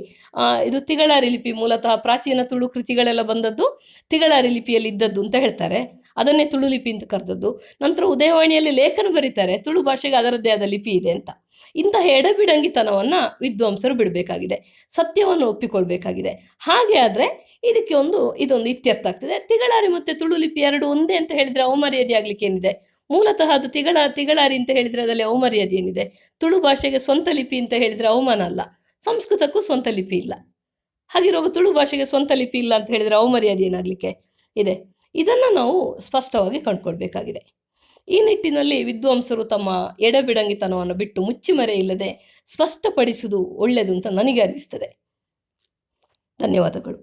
Speaker 1: ಇದು ತಿಗಳಾರಿ ಲಿಪಿ ಮೂಲತಃ ಪ್ರಾಚೀನ ತುಳು ಕೃತಿಗಳೆಲ್ಲ ಬಂದದ್ದು ತಿಗಳಾರಿ ಲಿಪಿಯಲ್ಲಿ ಇದ್ದದ್ದು ಅಂತ ಹೇಳ್ತಾರೆ. ಅದನ್ನೇ ತುಳು ಲಿಪಿ ಅಂತ ಕರೆದದ್ದು. ನಂತರ ಉದಯವಾಣಿಯಲ್ಲಿ ಲೇಖನ ಬರೀತಾರೆ, ತುಳು ಭಾಷೆಗೆ ಅದರದ್ದೇ ಆದ ಲಿಪಿ ಇದೆ ಅಂತ. ಇಂತಹ ಎಡಬಿಡಂಗಿತನವನ್ನು ವಿದ್ವಾಂಸರು ಬಿಡಬೇಕಾಗಿದೆ, ಸತ್ಯವನ್ನು ಒಪ್ಪಿಕೊಳ್ಬೇಕಾಗಿದೆ. ಹಾಗೆ ಆದರೆ ಇದಕ್ಕೆ ಇದೊಂದು ಇತ್ಯರ್ಥ ಆಗ್ತದೆ. ತಿಗಳಾರಿ ಮತ್ತು ತುಳು ಲಿಪಿ ಎರಡು ಒಂದೇ ಅಂತ ಹೇಳಿದರೆ ಅವಮರ್ಯಾದೆ ಆಗಲಿಕ್ಕೆ ಏನಿದೆ? ಮೂಲತಃ ಅದು ತಿಗಳಾರಿ ಅಂತ ಹೇಳಿದರೆ ಅದರಲ್ಲಿ ಅವಮರ್ಯಾದೆ ಏನಿದೆ? ತುಳು ಭಾಷೆಗೆ ಸ್ವಂತ ಲಿಪಿ ಅಂತ ಹೇಳಿದರೆ ಅವಮಾನ ಅಲ್ಲ, ಸಂಸ್ಕೃತಕ್ಕೂ ಸ್ವಂತ ಲಿಪಿ ಇಲ್ಲ. ಹಾಗಿರುವಾಗ ತುಳು ಭಾಷೆಗೆ ಸ್ವಂತ ಲಿಪಿ ಇಲ್ಲ ಅಂತ ಹೇಳಿದರೆ ಅವಮರ್ಯಾದೆ ಏನಾಗಲಿಕ್ಕೆ ಇದೆ? ಇದನ್ನು ನಾವು ಸ್ಪಷ್ಟವಾಗಿ ಕಂಡುಕೊಳ್ಬೇಕಾಗಿದೆ. ಈ ನಿಟ್ಟಿನಲ್ಲಿ ವಿದ್ವಾಂಸರು ತಮ್ಮ ಎಡಬಿಡಂಗಿತನವನ್ನು ಬಿಟ್ಟು ಮುಚ್ಚಿಮರೆ ಇಲ್ಲದೆ ಸ್ಪಷ್ಟಪಡಿಸುವುದು ಒಳ್ಳೆಯದು ಅಂತ ನನಗೆ ಅನಿಸ್ತದೆ. ಧನ್ಯವಾದಗಳು.